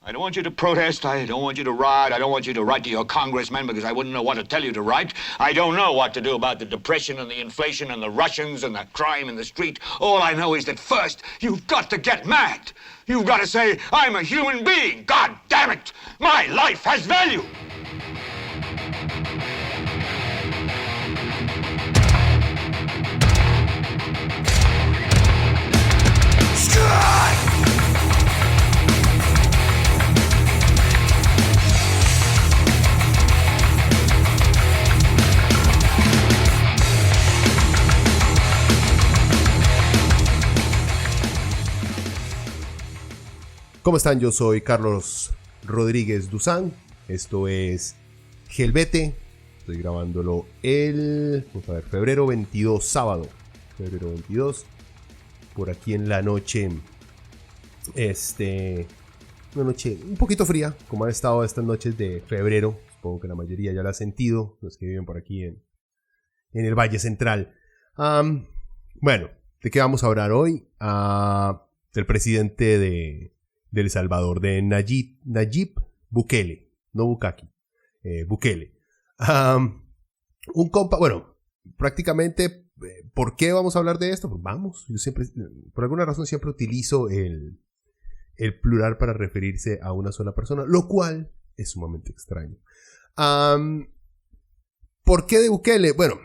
I don't want you to protest. I don't want you to riot. I don't want you to write to your congressman because I wouldn't know what to tell you to write. I don't know what to do about the depression and the inflation and the Russians and the crime in the street. All I know is that first, you've got to get mad. You've got to say, I'm a human being. God damn it. My life has value. ¿Cómo están? Yo soy Carlos Rodríguez Duzán. Esto es Gelbete. Estoy grabándolo febrero 22, sábado. Febrero 22. Por aquí en la noche. Una noche un poquito fría, como han estado estas noches de febrero. Supongo que la mayoría ya la ha sentido, los que viven por aquí en el Valle Central. Bueno, ¿de qué vamos a hablar hoy? Del presidente de El Salvador, de Nayib Bukele, no Bukaki, Bukele. Un compa, bueno, prácticamente, ¿por qué vamos a hablar de esto? Pues vamos, yo siempre, por alguna razón siempre utilizo el plural para referirse a una sola persona, lo cual es sumamente extraño. ¿Por qué de Bukele? Bueno,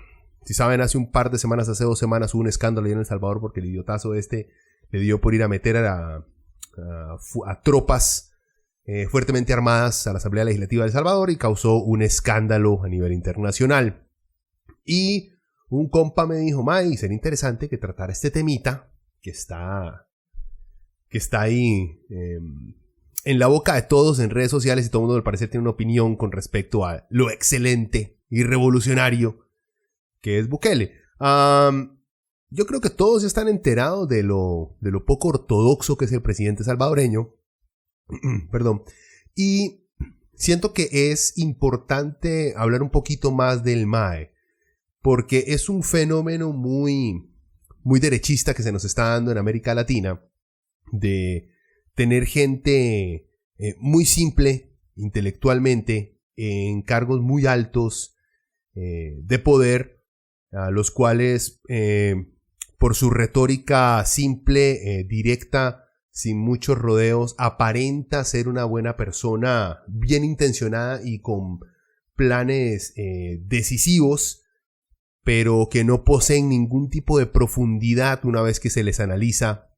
si saben, hace 2 semanas hubo un escándalo ahí en El Salvador porque el idiotazo le dio por ir a meter a tropas fuertemente armadas a la Asamblea Legislativa de El Salvador y causó un escándalo a nivel internacional. Y un compa me dijo, May, sería interesante que tratara este temita que está ahí en la boca de todos en redes sociales y todo el mundo al parecer tiene una opinión con respecto a lo excelente y revolucionario que es Bukele. Yo creo que todos ya están enterados de lo poco ortodoxo que es el presidente salvadoreño. Perdón. Y siento que es importante hablar un poquito más del MAE, porque es un fenómeno muy, muy derechista que se nos está dando en América Latina, de tener gente muy simple intelectualmente en cargos muy altos de poder, a los cuales por su retórica simple, directa, sin muchos rodeos, aparenta ser una buena persona, bien intencionada y con planes decisivos, pero que no poseen ningún tipo de profundidad una vez que se les analiza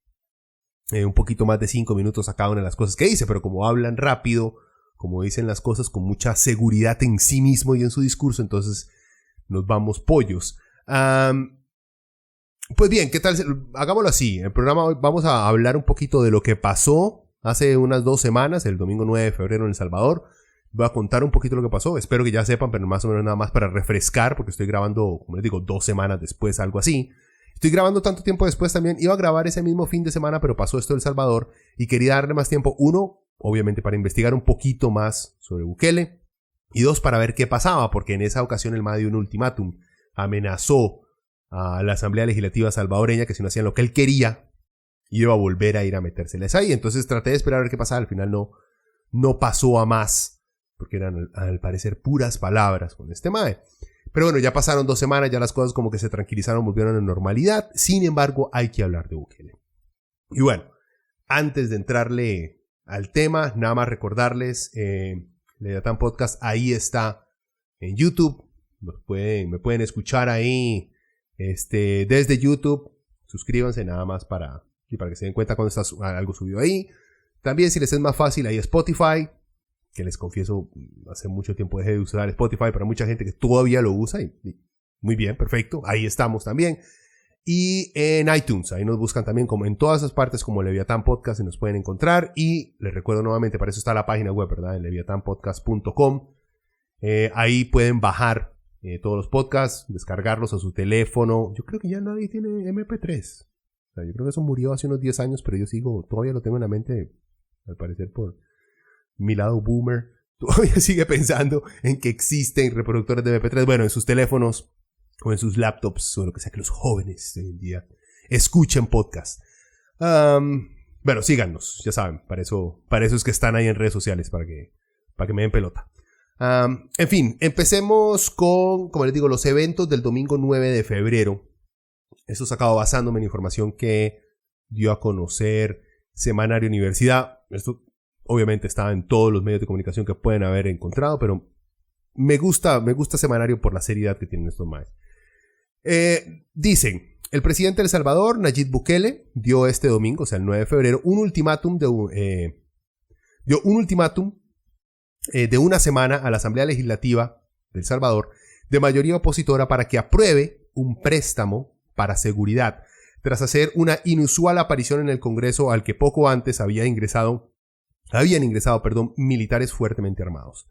un poquito más de 5 minutos a cada una de las cosas que dice, pero como hablan rápido, como dicen las cosas con mucha seguridad en sí mismo y en su discurso, entonces nos vamos pollos. Pues bien, ¿qué tal? Hagámoslo así. En el programa hoy vamos a hablar un poquito de lo que pasó hace unas 2 semanas, el domingo 9 de febrero en El Salvador. Voy a contar un poquito lo que pasó. Espero que ya sepan, pero más o menos nada más para refrescar, porque estoy grabando, como les digo, 2 semanas después, algo así. Estoy grabando tanto tiempo después también. Iba a grabar ese mismo fin de semana, pero pasó esto en El Salvador y quería darle más tiempo. 1, obviamente para investigar un poquito más sobre Bukele. Y 2, para ver qué pasaba, porque en esa ocasión el MAE dio un ultimátum. Amenazó a la Asamblea Legislativa salvadoreña que si no hacían lo que él quería, iba a volver a ir a metérseles ahí. Entonces traté de esperar a ver qué pasaba. Al final no pasó a más, porque eran al parecer puras palabras con este MAE. Pero bueno, ya pasaron 2 semanas, ya las cosas como que se tranquilizaron, volvieron a la normalidad. Sin embargo, hay que hablar de Bukele. Y bueno, antes de entrarle al tema, nada más recordarles, Leviatán Podcast ahí está en YouTube. Me pueden escuchar ahí desde YouTube. Suscríbanse nada más para que se den cuenta cuando está algo subido ahí. También, si les es más fácil, hay Spotify, que les confieso, hace mucho tiempo dejé de usar Spotify, para mucha gente que todavía lo usa y muy bien, perfecto, ahí estamos también. Y en iTunes, ahí nos buscan también como en todas esas partes como Leviatán Podcast y nos pueden encontrar. Y les recuerdo nuevamente, para eso está la página web, ¿verdad? En leviatanpodcast.com. Ahí pueden bajar todos los podcasts, descargarlos a su teléfono. Yo creo que ya nadie tiene MP3. O sea, yo creo que eso murió hace unos 10 años, pero yo todavía lo tengo en la mente, al parecer por mi lado boomer. Todavía sigue pensando en que existen reproductores de MP3. Bueno, en sus teléfonos o en sus laptops o lo que sea que los jóvenes de hoy en día escuchen podcast. Bueno, síganos, ya saben, para eso es que están ahí en redes sociales, para que me den pelota. En fin, empecemos con, como les digo, los eventos del domingo 9 de febrero. Eso sacado basándome en información que dio a conocer Semanario Universidad. Esto obviamente estaba en todos los medios de comunicación que pueden haber encontrado, pero me gusta Semanario por la seriedad que tienen estos maes. Dicen, el presidente de El Salvador, Nayib Bukele, dio este domingo, o sea el 9 de febrero, un ultimátum de una semana a la Asamblea Legislativa de El Salvador de mayoría opositora para que apruebe un préstamo para seguridad, tras hacer una inusual aparición en el Congreso al que poco antes habían ingresado militares fuertemente armados.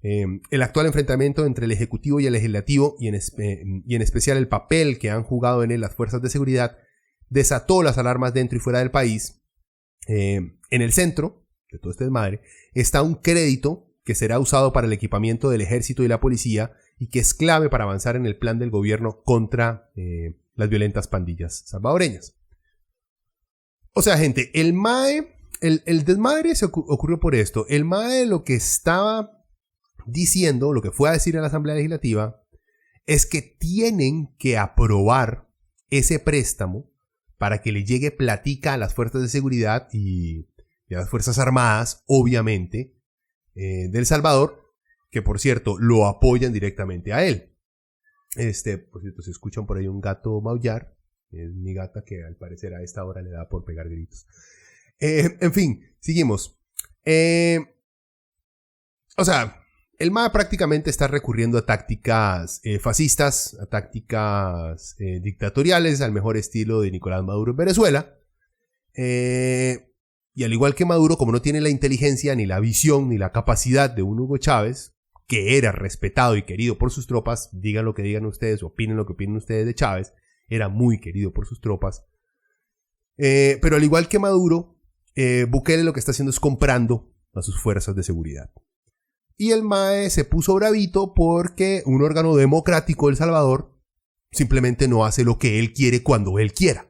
El actual enfrentamiento entre el Ejecutivo y el Legislativo, y en especial el papel que han jugado en él las fuerzas de seguridad, desató las alarmas dentro y fuera del país. En el centro de todo este desmadre está un crédito que será usado para el equipamiento del ejército y la policía y que es clave para avanzar en el plan del gobierno contra las violentas pandillas salvadoreñas. O sea, gente, el MAE, el desmadre se ocurrió por esto. El MAE lo que estaba diciendo, lo que fue a decir a la Asamblea Legislativa, es que tienen que aprobar ese préstamo para que le llegue platica a las fuerzas de seguridad y a las fuerzas armadas, obviamente, de El Salvador, que por cierto lo apoyan directamente a él. Por cierto, se escuchan por ahí un gato maullar. Es mi gata que al parecer a esta hora le da por pegar gritos. En fin, seguimos. O sea, el MAE prácticamente está recurriendo a tácticas fascistas, a tácticas dictatoriales, al mejor estilo de Nicolás Maduro en Venezuela. Y al igual que Maduro, como no tiene la inteligencia, ni la visión, ni la capacidad de un Hugo Chávez, que era respetado y querido por sus tropas, digan lo que digan ustedes, opinen lo que opinen ustedes de Chávez, era muy querido por sus tropas. Pero al igual que Maduro, Bukele lo que está haciendo es comprando a sus fuerzas de seguridad. Y el MAE se puso bravito porque un órgano democrático de El Salvador simplemente no hace lo que él quiere cuando él quiera.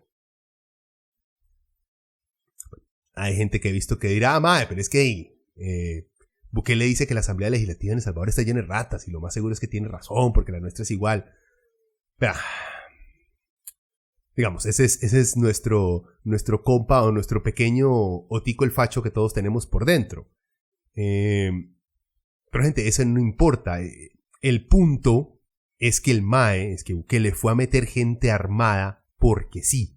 Hay gente que he visto que dirá, MAE, pero es que Bukele dice que la Asamblea Legislativa en El Salvador está llena de ratas y lo más seguro es que tiene razón porque la nuestra es igual. Pero, digamos, ese es nuestro compa o nuestro pequeño Otico el Facho que todos tenemos por dentro. Pero gente, eso no importa. El punto es que el MAE, es que Bukele fue a meter gente armada porque sí.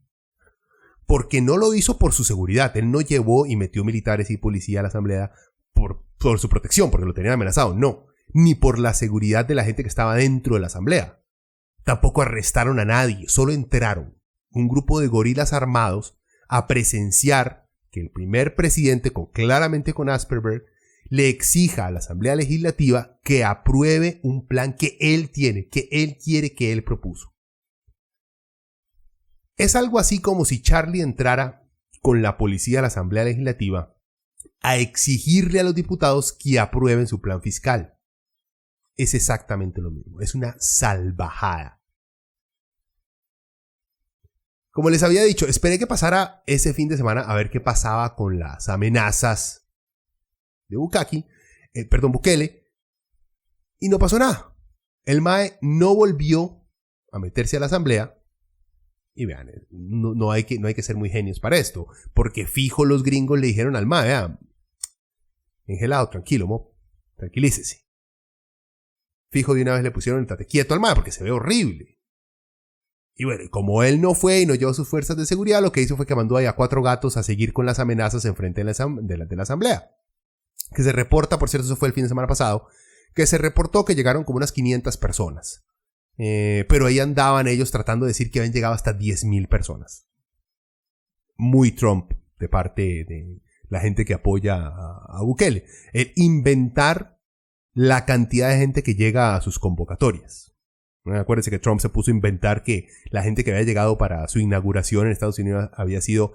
Porque no lo hizo por su seguridad. Él no llevó y metió militares y policía a la asamblea por su protección, porque lo tenían amenazado. No. Ni por la seguridad de la gente que estaba dentro de la asamblea. Tampoco arrestaron a nadie. Solo entraron un grupo de gorilas armados a presenciar que el primer presidente, claramente con Asperberg, le exija a la Asamblea Legislativa que apruebe un plan que él tiene, que él quiere, que él propuso. Es algo así como si Charlie entrara con la policía a la Asamblea Legislativa a exigirle a los diputados que aprueben su plan fiscal. Es exactamente lo mismo, es una salvajada. Como les había dicho, esperé que pasara ese fin de semana a ver qué pasaba con las amenazas de Bukele, y no pasó nada. El MAE no volvió a meterse a la asamblea, y vean, no hay que ser muy genios para esto, porque fijo los gringos le dijeron al MAE, engelado, tranquilo, mo, tranquilícese. Fijo de una vez le pusieron el tate quieto al MAE, porque se ve horrible. Y bueno, como él no fue y no llevó sus fuerzas de seguridad, lo que hizo fue que mandó ahí a 4 gatos a seguir con las amenazas enfrente de la asamblea. Que se reporta, por cierto, eso fue el fin de semana pasado, que se reportó que llegaron como unas 500 personas. Pero ahí andaban ellos tratando de decir que habían llegado hasta 10,000 personas. Muy Trump de parte de la gente que apoya a Bukele. El inventar la cantidad de gente que llega a sus convocatorias. Acuérdense que Trump se puso a inventar que la gente que había llegado para su inauguración en Estados Unidos había sido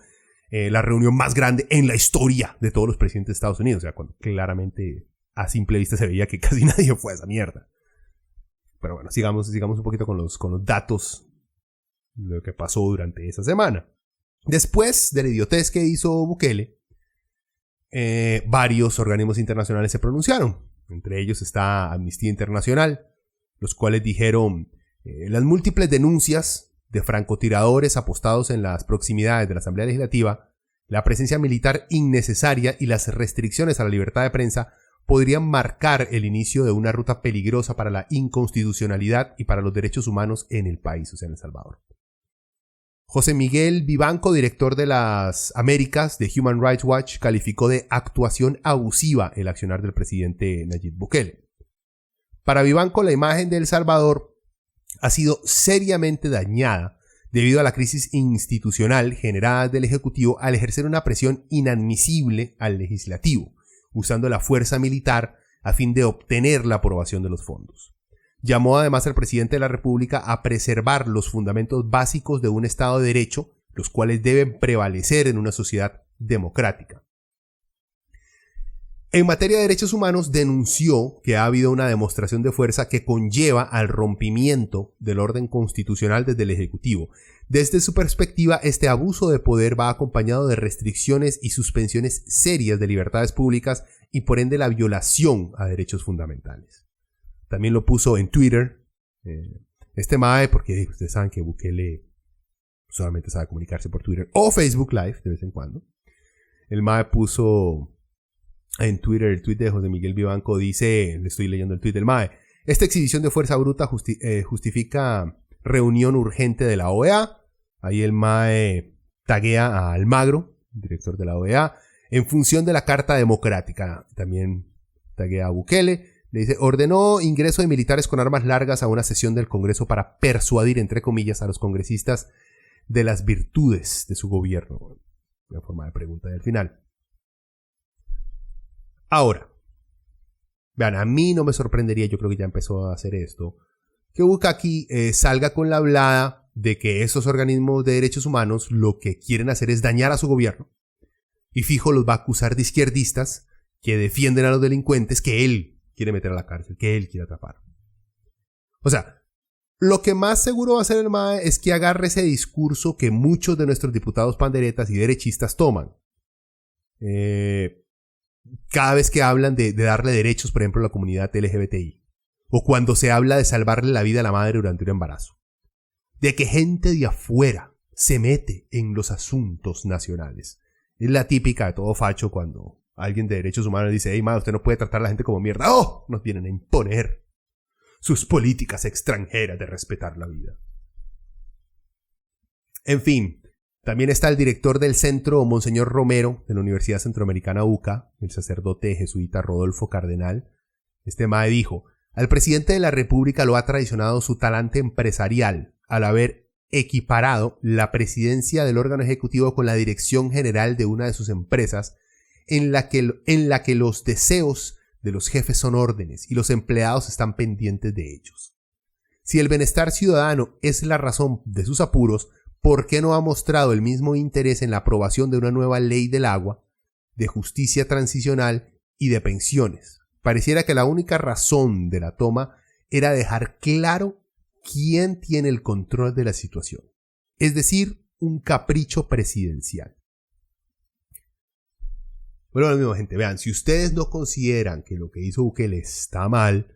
la reunión más grande en la historia de todos los presidentes de Estados Unidos. O sea, cuando claramente a simple vista se veía que casi nadie fue a esa mierda. Pero bueno, sigamos un poquito con los datos de lo que pasó durante esa semana. Después de la idiotez que hizo Bukele, varios organismos internacionales se pronunciaron. Entre ellos está Amnistía Internacional, los cuales dijeron las múltiples denuncias de francotiradores apostados en las proximidades de la Asamblea Legislativa, la presencia militar innecesaria y las restricciones a la libertad de prensa podrían marcar el inicio de una ruta peligrosa para la inconstitucionalidad y para los derechos humanos en el país, o sea, en El Salvador. José Miguel Vivanco, director de las Américas de Human Rights Watch, calificó de actuación abusiva el accionar del presidente Nayib Bukele. Para Vivanco, la imagen de El Salvador ha sido seriamente dañada debido a la crisis institucional generada del Ejecutivo al ejercer una presión inadmisible al Legislativo, usando la fuerza militar a fin de obtener la aprobación de los fondos. Llamó además al presidente de la República a preservar los fundamentos básicos de un Estado de Derecho, los cuales deben prevalecer en una sociedad democrática. En materia de derechos humanos, denunció que ha habido una demostración de fuerza que conlleva al rompimiento del orden constitucional desde el Ejecutivo. Desde su perspectiva, este abuso de poder va acompañado de restricciones y suspensiones serias de libertades públicas y por ende la violación a derechos fundamentales. También lo puso en Twitter, este mae, porque ustedes saben que Bukele solamente sabe comunicarse por Twitter o Facebook Live de vez en cuando. El mae puso en Twitter, el tweet de José Miguel Vivanco dice, le estoy leyendo el tweet del mae, esta exhibición de fuerza bruta justifica reunión urgente de la OEA. Ahí el mae taguea a Almagro, director de la OEA, en función de la Carta Democrática. También taguea a Bukele. Le dice, ordenó ingreso de militares con armas largas a una sesión del Congreso para persuadir, entre comillas, a los congresistas de las virtudes de su gobierno. Una forma de pregunta del final. Ahora, vean, a mí no me sorprendería, yo creo que ya empezó a hacer esto, que Bukaki salga con la hablada de que esos organismos de derechos humanos lo que quieren hacer es dañar a su gobierno. Y fijo los va a acusar de izquierdistas que defienden a los delincuentes que él quiere meter a la cárcel, que él quiere atrapar. O sea, lo que más seguro va a hacer el MAE es que agarre ese discurso que muchos de nuestros diputados panderetas y derechistas toman. Cada vez que hablan de darle derechos, por ejemplo, a la comunidad LGBTI. O cuando se habla de salvarle la vida a la madre durante un embarazo. De que gente de afuera se mete en los asuntos nacionales. Es la típica de todo facho cuando alguien de derechos humanos dice, hey, madre, usted no puede tratar a la gente como mierda. ¡Oh! Nos vienen a imponer sus políticas extranjeras de respetar la vida. En fin, también está el director del centro, Monseñor Romero, de la Universidad Centroamericana UCA, el sacerdote jesuita Rodolfo Cardenal. Este mae dijo, al presidente de la República lo ha traicionado su talante empresarial al haber equiparado la presidencia del órgano ejecutivo con la dirección general de una de sus empresas, en la que los deseos de los jefes son órdenes y los empleados están pendientes de ellos. Si el bienestar ciudadano es la razón de sus apuros, ¿por qué no ha mostrado el mismo interés en la aprobación de una nueva ley del agua, de justicia transicional y de pensiones? Pareciera que la única razón de la toma era dejar claro quién tiene el control de la situación, es decir, un capricho presidencial. Bueno, lo mismo, gente, vean, si ustedes no consideran que lo que hizo Bukele está mal,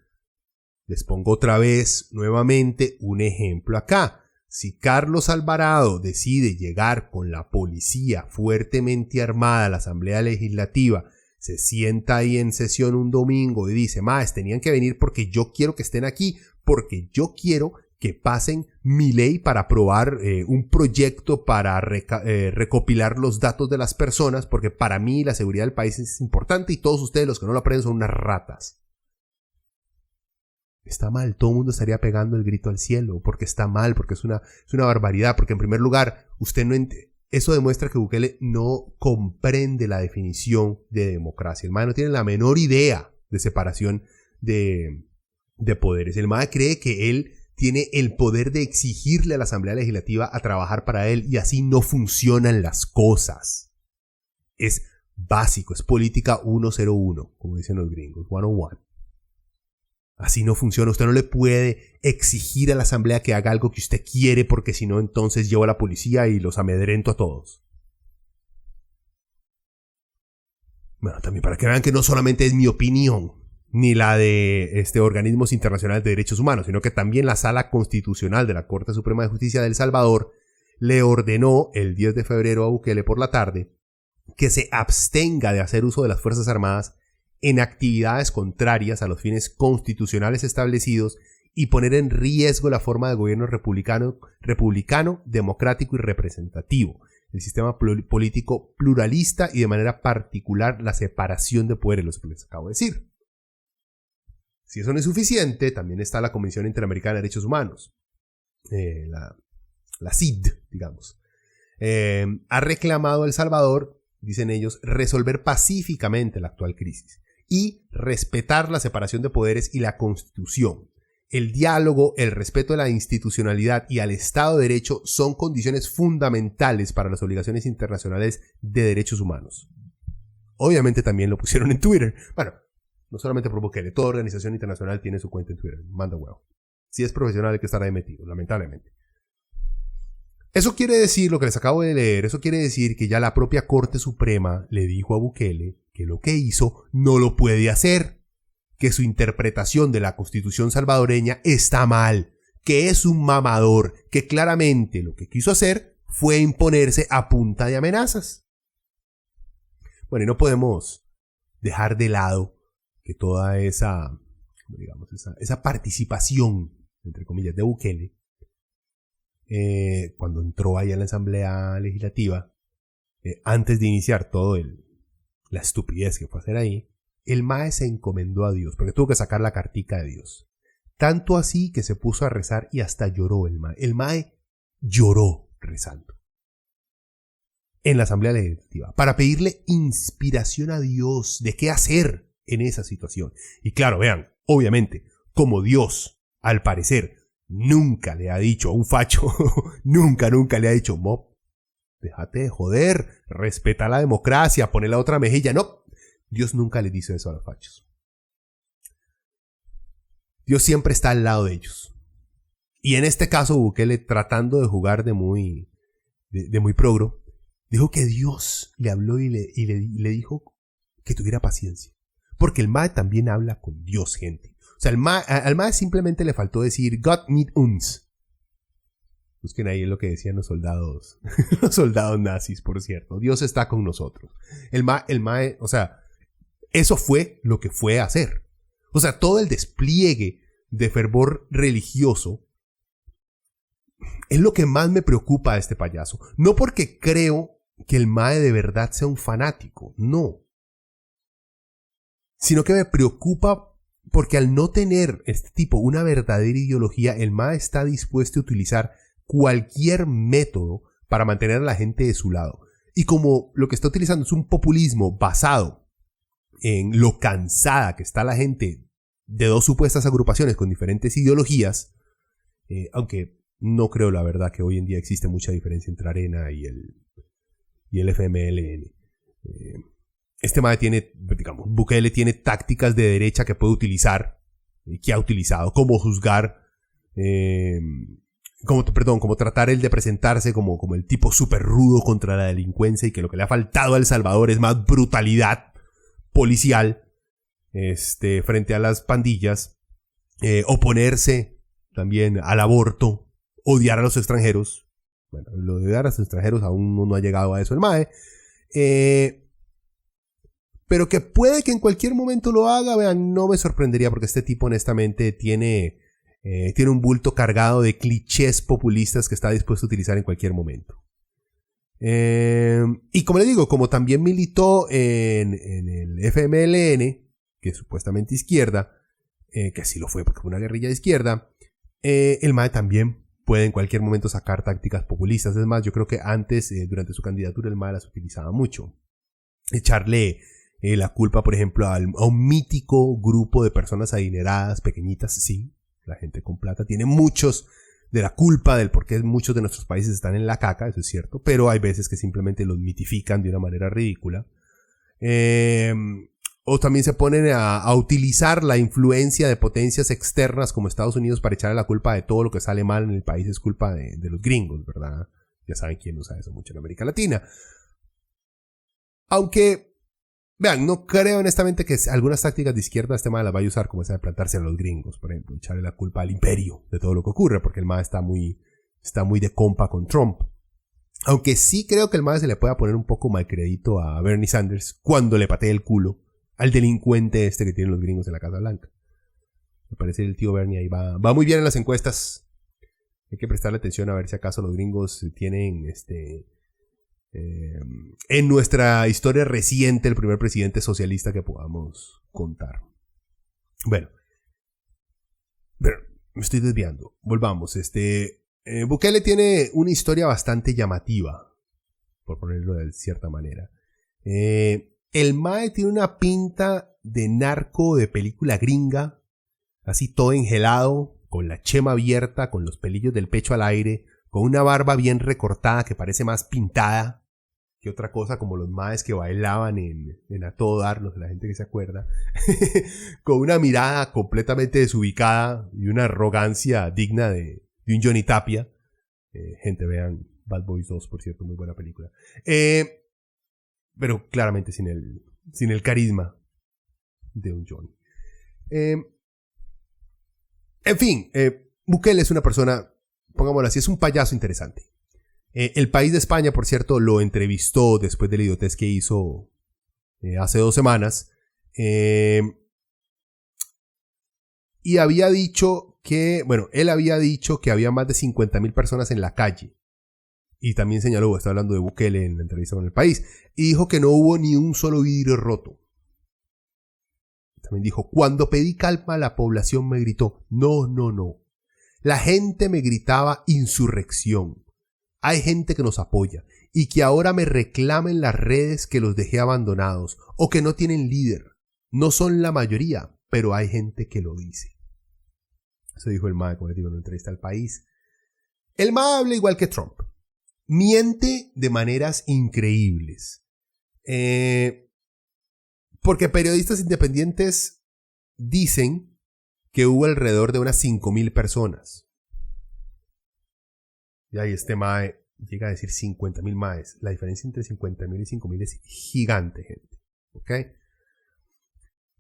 les pongo otra vez, nuevamente, un ejemplo acá. Si Carlos Alvarado decide llegar con la policía fuertemente armada a la Asamblea Legislativa, se sienta ahí en sesión un domingo y dice, maes, tenían que venir porque yo quiero que estén aquí, porque yo quiero que pasen mi ley para aprobar un proyecto para recopilar los datos de las personas, porque para mí la seguridad del país es importante y todos ustedes los que no lo aprenden son unas ratas. Está mal, todo el mundo estaría pegando el grito al cielo, porque está mal, porque es una barbaridad, porque en primer lugar, eso demuestra que Bukele no comprende la definición de democracia. El MAE no tiene la menor idea de separación de poderes. El MAE cree que él tiene el poder de exigirle a la Asamblea Legislativa a trabajar para él y así no funcionan las cosas. Es básico, es política 101, como dicen los gringos, 101. Así no funciona. Usted no le puede exigir a la asamblea que haga algo que usted quiere, porque si no, entonces llevo a la policía y los amedrento a todos. Bueno, también para que vean que no solamente es mi opinión, ni la de organismos internacionales de derechos humanos, sino que también la Sala Constitucional de la Corte Suprema de Justicia de El Salvador le ordenó el 10 de febrero a Bukele por la tarde que se abstenga de hacer uso de las Fuerzas Armadas en actividades contrarias a los fines constitucionales establecidos y poner en riesgo la forma de gobierno republicano, democrático y representativo, el sistema político pluralista y de manera particular la separación de poderes, lo que les acabo de decir. Si eso no es suficiente, también está la Comisión Interamericana de Derechos Humanos, la CID, digamos. Ha reclamado a El Salvador, dicen ellos, resolver pacíficamente la actual crisis y respetar la separación de poderes y la Constitución. El diálogo, el respeto a la institucionalidad y al Estado de Derecho son condiciones fundamentales para las obligaciones internacionales de derechos humanos. Obviamente también lo pusieron en Twitter. Bueno, no solamente por Bukele, toda organización internacional tiene su cuenta en Twitter. Manda huevo. Si es profesional hay que estar ahí metido, lamentablemente. Eso quiere decir, lo que les acabo de leer, eso quiere decir que ya la propia Corte Suprema le dijo a Bukele que lo que hizo no lo puede hacer, que su interpretación de la Constitución salvadoreña está mal, que es un mamador, que claramente lo que quiso hacer fue imponerse a punta de amenazas. Bueno, y no podemos dejar de lado que toda esa, digamos, esa participación, entre comillas, de Bukele, cuando entró ahí a la Asamblea Legislativa, antes de iniciar todo la estupidez que fue hacer ahí, el mae se encomendó a Dios, porque tuvo que sacar la cartica de Dios. Tanto así que se puso a rezar y hasta lloró el mae. El mae lloró rezando en la Asamblea Legislativa para pedirle inspiración a Dios de qué hacer en esa situación. Y claro, vean, obviamente, como Dios, al parecer, nunca le ha dicho a un facho, nunca le ha dicho, Mop, déjate de joder, respeta la democracia, pone la otra mejilla. No, Dios nunca le dice eso a los fachos. Dios siempre está al lado de ellos. Y en este caso, Bukele, tratando de jugar de muy progro, dijo que Dios le habló y le dijo que tuviera paciencia. Porque el mae también habla con Dios, gente. O sea, al mae simplemente le faltó decir God need uns. Busquen ahí lo que decían los soldados, los soldados nazis, por cierto. Dios está con nosotros. El mae, o sea, eso fue lo que fue a hacer. O sea, todo el despliegue de fervor religioso es lo que más me preocupa a este payaso. No porque creo que el mae de verdad sea un fanático, no. Sino que me preocupa porque al no tener este tipo una verdadera ideología, el mae está dispuesto a utilizar cualquier método para mantener a la gente de su lado. Y como lo que está utilizando es un populismo basado en lo cansada que está la gente de dos supuestas agrupaciones con diferentes ideologías, aunque no creo la verdad que hoy en día existe mucha diferencia entre Arena y el FMLN. Este mae tiene, digamos, Bukele tiene tácticas de derecha que puede utilizar, que ha utilizado, como juzgar, como tratar el de presentarse como el tipo súper rudo contra la delincuencia y que lo que le ha faltado a El Salvador es más brutalidad policial frente a las pandillas, oponerse también al aborto, odiar a los extranjeros. Bueno, lo de odiar a los extranjeros aún no ha llegado a eso el mae. Pero que puede que en cualquier momento lo haga, vean, no me sorprendería porque este tipo honestamente tiene un bulto cargado de clichés populistas que está dispuesto a utilizar en cualquier momento. Y como le digo, como también militó en el FMLN, que es supuestamente izquierda, que sí lo fue porque fue una guerrilla de izquierda, el MAE también puede en cualquier momento sacar tácticas populistas. Es más, yo creo que antes, durante su candidatura, el MAE las utilizaba mucho. Echarle la culpa, por ejemplo, a un mítico grupo de personas adineradas, pequeñitas, sí, la gente con plata tiene muchos de la culpa del por qué muchos de nuestros países están en la caca, eso es cierto, pero hay veces que simplemente los mitifican de una manera ridícula. O también se ponen a utilizar la influencia de potencias externas como Estados Unidos para echarle la culpa de todo lo que sale mal en el país. Es culpa de los gringos, ¿verdad? Ya saben quién usa eso mucho en América Latina. Aunque, vean, no creo honestamente que algunas tácticas de izquierda este MAE las vaya a usar como esa de plantarse a los gringos. Por ejemplo, echarle la culpa al imperio de todo lo que ocurre, porque el MAE está muy de compa con Trump. Aunque sí creo que el MAE se le pueda poner un poco mal crédito a Bernie Sanders cuando le patee el culo al delincuente este que tienen los gringos en la Casa Blanca. Me parece que el tío Bernie ahí va muy bien en las encuestas. Hay que prestarle atención a ver si acaso los gringos tienen en nuestra historia reciente el primer presidente socialista que podamos contar. Bueno, pero me estoy desviando. Volvamos. Bukele tiene una historia bastante llamativa, por ponerlo de cierta manera. El MAE tiene una pinta de narco de película gringa, así todo engelado, con la chema abierta, con los pelillos del pecho al aire, con una barba bien recortada que parece más pintada que otra cosa, como los MAEs que bailaban en A Todo Dar, la gente que se acuerda, con una mirada completamente desubicada y una arrogancia digna de un Johnny Tapia. Gente, vean Bad Boys 2, por cierto, muy buena película. Pero claramente sin el carisma de un Johnny. En fin, Bukele es una persona, pongámoslo así, es un payaso interesante. El País de España, por cierto, lo entrevistó después de la idiotez que hizo hace 2 semanas. Y había dicho él había dicho que había más de 50,000 personas en la calle. Y también señaló, está hablando de Bukele en la entrevista con El País, y dijo que no hubo ni un solo vidrio roto. También dijo, cuando pedí calma la población me gritó, no, no, no. La gente me gritaba insurrección. Hay gente que nos apoya y que ahora me reclama en las redes que los dejé abandonados o que no tienen líder. No son la mayoría, pero hay gente que lo dice. Eso dijo el MAE, como les digo, en una entrevista al País. El MAE habla igual que Trump. Miente de maneras increíbles. Porque periodistas independientes dicen que hubo alrededor de unas 5,000 personas. Y ahí este MAE llega a decir 50,000 MAEs. La diferencia entre 50,000 y 5,000 es gigante, gente. ¿Ok?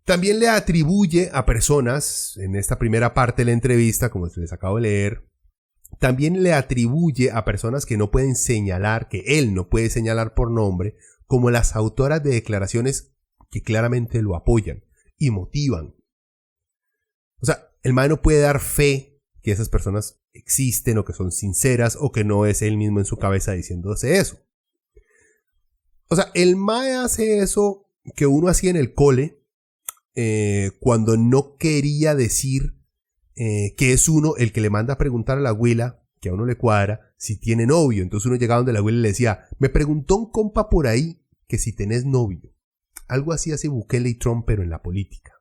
También le atribuye a personas, en esta primera parte de la entrevista, como les acabo de leer, también le atribuye a personas que no pueden señalar, que él no puede señalar por nombre, como las autoras de declaraciones que claramente lo apoyan y motivan. O sea, el MAE no puede dar fe que esas personas existen o que son sinceras o que no es él mismo en su cabeza diciéndose eso. O sea, el MAE hace eso que uno hacía en el cole cuando no quería decir que es uno el que le manda a preguntar a la abuela, que a uno le cuadra, si tiene novio. Entonces uno llegaba donde la abuela y le decía, me preguntó un compa por ahí que si tenés novio. Algo así hace Bukele y Trump, pero en la política.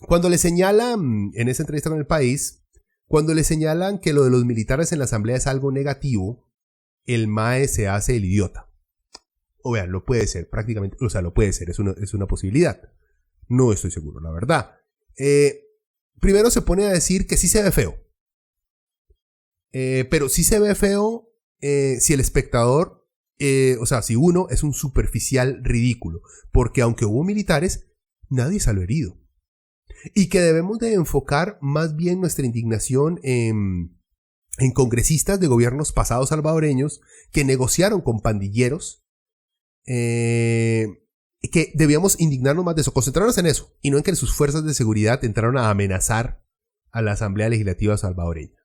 Cuando le señalan, en esa entrevista con El País, cuando le señalan que lo de los militares en la asamblea es algo negativo, el MAE se hace el idiota. O vean, lo puede ser, prácticamente, o sea, lo puede ser, es una posibilidad. No estoy seguro, la verdad. Primero se pone a decir que sí se ve feo. Pero sí se ve feo si el espectador, o sea, si uno es un superficial ridículo. Porque aunque hubo militares, nadie salió herido. Y que debemos de enfocar más bien nuestra indignación en congresistas de gobiernos pasados salvadoreños que negociaron con pandilleros, que debíamos indignarnos más de eso, concentrarnos en eso, y no en que sus fuerzas de seguridad entraron a amenazar a la Asamblea Legislativa salvadoreña.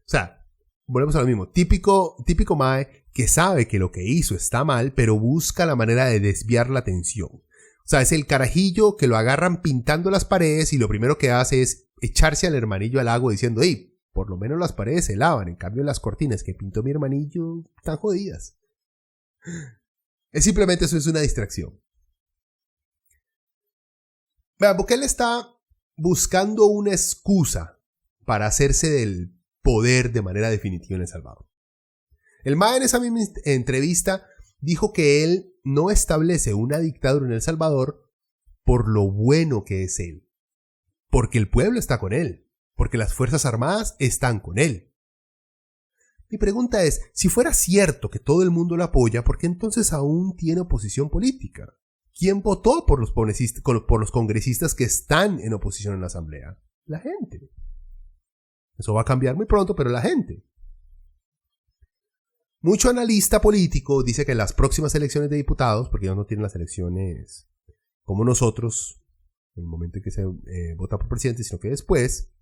O sea, volvemos a lo mismo, típico MAE que sabe que lo que hizo está mal, pero busca la manera de desviar la atención. O sea, es el carajillo que lo agarran pintando las paredes y lo primero que hace es echarse al hermanillo al agua diciendo, hey, por lo menos las paredes se lavan, en cambio las cortinas que pintó mi hermanillo están jodidas. Simplemente eso es una distracción. Vean, Bukele está buscando una excusa para hacerse del poder de manera definitiva en El Salvador. El MAE en esa misma entrevista dijo que él no establece una dictadura en El Salvador por lo bueno que es él, porque el pueblo está con él, porque las Fuerzas Armadas están con él. Mi pregunta es, si fuera cierto que todo el mundo lo apoya, ¿por qué entonces aún tiene oposición política? ¿Quién votó por los congresistas que están en oposición en la Asamblea? La gente. Eso va a cambiar muy pronto, pero la gente. Mucho analista político dice que en las próximas elecciones de diputados, porque ellos no tienen las elecciones como nosotros, en el momento en que se vota por presidente, sino que después,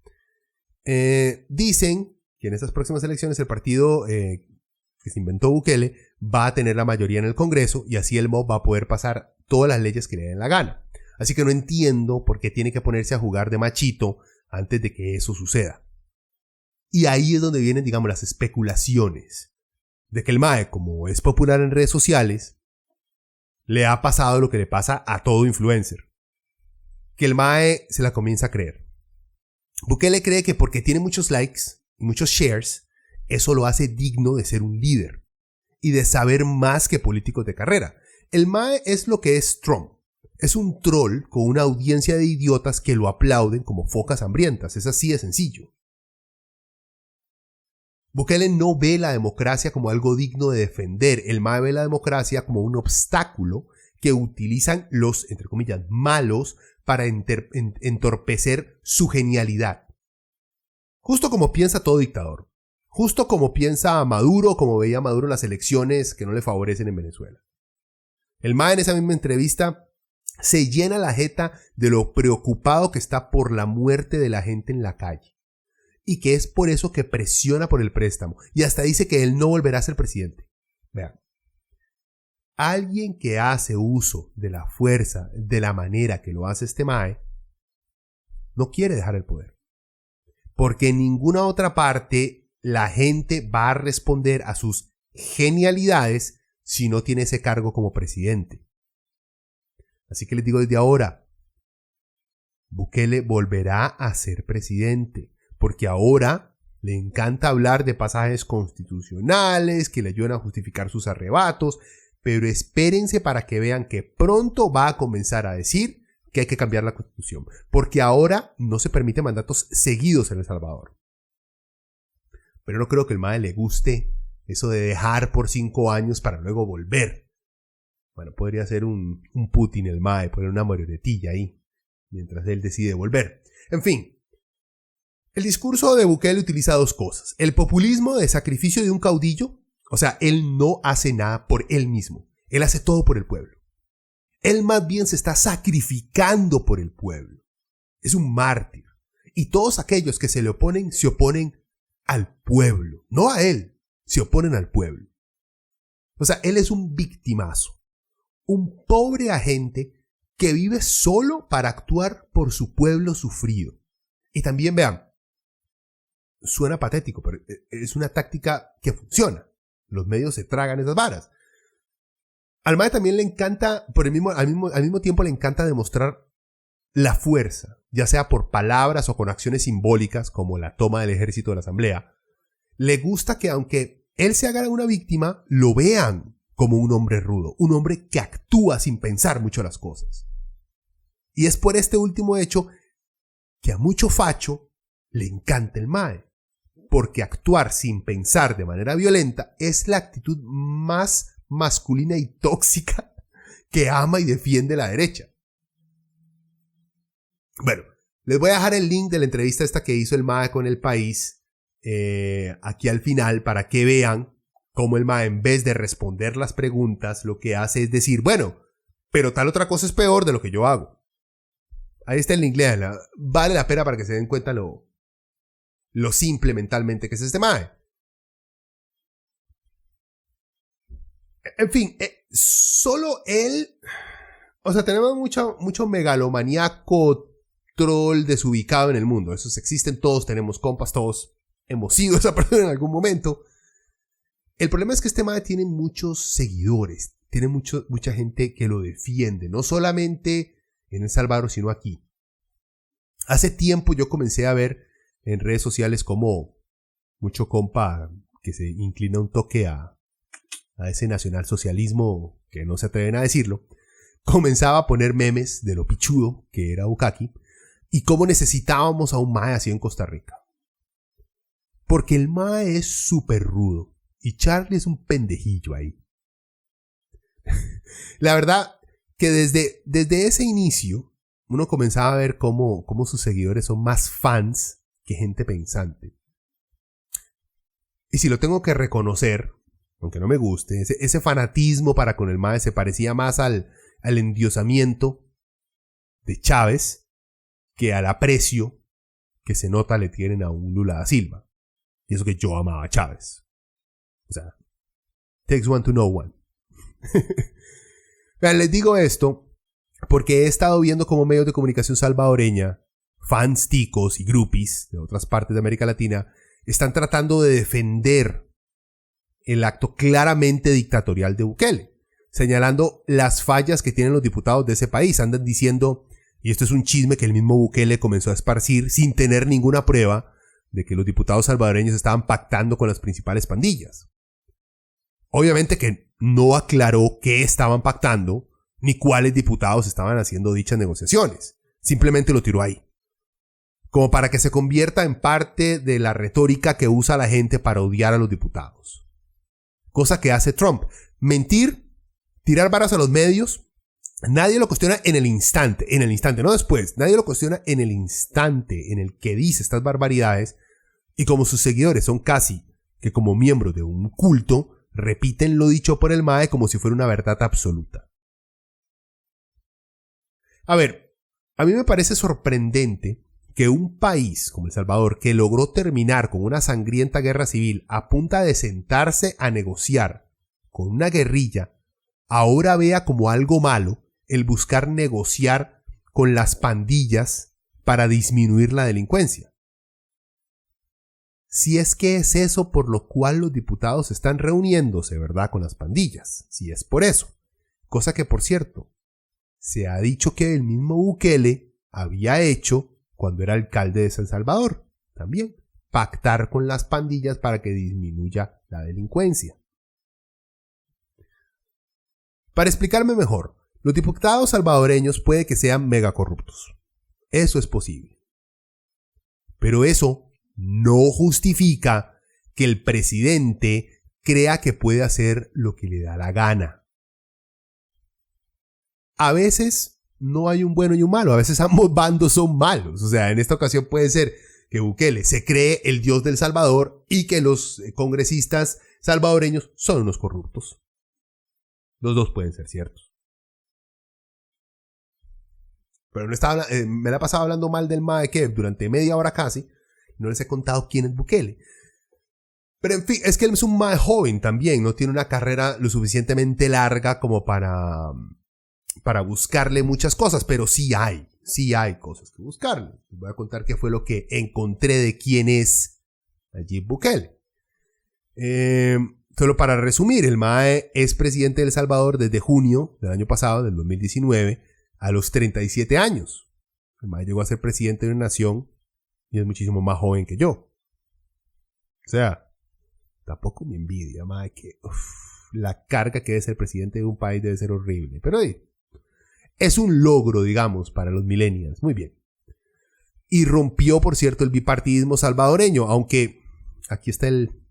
dicen que en estas próximas elecciones el partido que se inventó Bukele va a tener la mayoría en el Congreso y así el MOB va a poder pasar todas las leyes que le den la gana. Así que no entiendo por qué tiene que ponerse a jugar de machito antes de que eso suceda. Y ahí es donde vienen, digamos, las especulaciones de que el MAE, como es popular en redes sociales, le ha pasado lo que le pasa a todo influencer. Que el MAE se la comienza a creer. Bukele cree que porque tiene muchos likes y muchos shares, eso lo hace digno de ser un líder y de saber más que políticos de carrera. El MAE es lo que es Trump. Es un troll con una audiencia de idiotas que lo aplauden como focas hambrientas. Es así de sencillo. Bukele no ve la democracia como algo digno de defender. El MAE ve la democracia como un obstáculo que utilizan los, entre comillas, malos para entorpecer su genialidad. Justo como piensa todo dictador. Justo como piensa Maduro, como veía Maduro en las elecciones que no le favorecen en Venezuela. El MAE en esa misma entrevista se llena la jeta de lo preocupado que está por la muerte de la gente en la calle. Y que es por eso que presiona por el préstamo. Y hasta dice que él no volverá a ser presidente. Vean. Alguien que hace uso de la fuerza de la manera que lo hace este MAE no quiere dejar el poder. Porque en ninguna otra parte la gente va a responder a sus genialidades si no tiene ese cargo como presidente. Así que les digo desde ahora, Bukele volverá a ser presidente, porque ahora le encanta hablar de pasajes constitucionales que le ayudan a justificar sus arrebatos, pero espérense para que vean que pronto va a comenzar a decir que hay que cambiar la Constitución, porque ahora no se permite mandatos seguidos en El Salvador. Pero no creo que el MAE le guste eso de dejar por 5 años para luego volver. Bueno, podría ser un Putin el MAE, poner una marionetilla ahí, mientras él decide volver. En fin, el discurso de Bukele utiliza dos cosas. El populismo de sacrificio de un caudillo, o sea, él no hace nada por él mismo, él hace todo por el pueblo. Él más bien se está sacrificando por el pueblo. Es un mártir. Y todos aquellos que se le oponen, se oponen al pueblo, no a él, se oponen al pueblo. O sea, él es un victimazo, un pobre agente que vive solo para actuar por su pueblo sufrido. Y también vean, suena patético, pero es una táctica que funciona. Los medios se tragan esas varas. Al MAE también le encanta, al mismo tiempo le encanta demostrar la fuerza, ya sea por palabras o con acciones simbólicas como la toma del ejército de la asamblea. Le gusta que aunque él se haga una víctima, lo vean como un hombre rudo, un hombre que actúa sin pensar mucho las cosas. Y es por este último hecho que a mucho facho le encanta el MAE, porque actuar sin pensar de manera violenta es la actitud más masculina y tóxica que ama y defiende la derecha. Bueno, les voy a dejar el link de la entrevista esta que hizo el MAE con El País aquí al final para que vean cómo el MAE, en vez de responder las preguntas, lo que hace es decir, bueno, pero tal otra cosa es peor de lo que yo hago. Ahí está el link, léanla. Vale la pena para que se den cuenta lo simple mentalmente que es este MAE. En fin, solo él, o sea, tenemos mucho megalomaníaco troll desubicado en el mundo. Esos existen, todos tenemos compas, todos hemos sido esa persona en algún momento. El problema es que este MAE tiene muchos seguidores, tiene mucha gente que lo defiende, no solamente en El Salvador, sino aquí. Hace tiempo yo comencé a ver en redes sociales como mucho compa que se inclina un toque a a ese nacionalsocialismo que no se atreven a decirlo, comenzaba a poner memes de lo pichudo que era Bukaki y cómo necesitábamos a un mae así en Costa Rica. Porque el mae es súper rudo y Charlie es un pendejillo ahí. La verdad que desde ese inicio uno comenzaba a ver cómo sus seguidores son más fans que gente pensante. Y si lo tengo que reconocer, aunque no me guste, ese fanatismo para con el mae se parecía más al endiosamiento de Chávez que al aprecio que se nota le tienen a un Lula da Silva. Y eso que yo amaba a Chávez. O sea, takes one to know one. Vean, les digo esto porque he estado viendo cómo medios de comunicación salvadoreña, fans ticos y groupies de otras partes de América Latina están tratando de defender el acto claramente dictatorial de Bukele, señalando las fallas que tienen los diputados de ese país. Andan diciendo, y esto es un chisme que el mismo Bukele comenzó a esparcir sin tener ninguna prueba, de que los diputados salvadoreños estaban pactando con las principales pandillas. Obviamente que no aclaró qué estaban pactando, ni cuáles diputados estaban haciendo dichas negociaciones. Simplemente lo tiró ahí. Como para que se convierta en parte de la retórica que usa la gente para odiar a los diputados. Cosa que hace Trump. Mentir, tirar varas a los medios. Nadie lo cuestiona en el instante, no después. Nadie lo cuestiona en el instante en el que dice estas barbaridades. Y como sus seguidores son casi que como miembros de un culto, repiten lo dicho por el mae como si fuera una verdad absoluta. A ver, a mí me parece sorprendente que un país como El Salvador, que logró terminar con una sangrienta guerra civil a punta de sentarse a negociar con una guerrilla, ahora vea como algo malo el buscar negociar con las pandillas para disminuir la delincuencia. Si es que es eso por lo cual los diputados están reuniéndose, ¿verdad?, con las pandillas. Si es por eso. Cosa que, por cierto, se ha dicho que el mismo Bukele había hecho cuando era alcalde de San Salvador. También pactar con las pandillas para que disminuya la delincuencia. Para explicarme mejor, los diputados salvadoreños puede que sean mega corruptos. Eso es posible. Pero eso no justifica que el presidente crea que puede hacer lo que le da la gana. A veces no hay un bueno y un malo, a veces ambos bandos son malos. O sea, en esta ocasión puede ser que Bukele se cree el dios del Salvador y que los congresistas salvadoreños son unos corruptos. Los dos pueden ser ciertos. Pero no estaba, me la he pasado hablando mal del mae que durante media hora casi. No les he contado quién es Bukele. Pero en fin, es que él es un mae joven también. No tiene una carrera lo suficientemente larga como para buscarle muchas cosas. Pero sí hay cosas que buscarle. Les voy a contar qué fue lo que encontré de quién es Nayib Bukele. Solo para resumir, el mae es presidente de El Salvador desde junio del año pasado, del 2019, a los 37 años. El mae llegó a ser presidente de una nación y es muchísimo más joven que yo. O sea, tampoco me envidia, mae, que la carga que debe ser presidente de un país debe ser horrible. Pero es un logro, digamos, para los millennials. Muy bien. Y rompió, por cierto, el bipartidismo salvadoreño, aunque aquí está el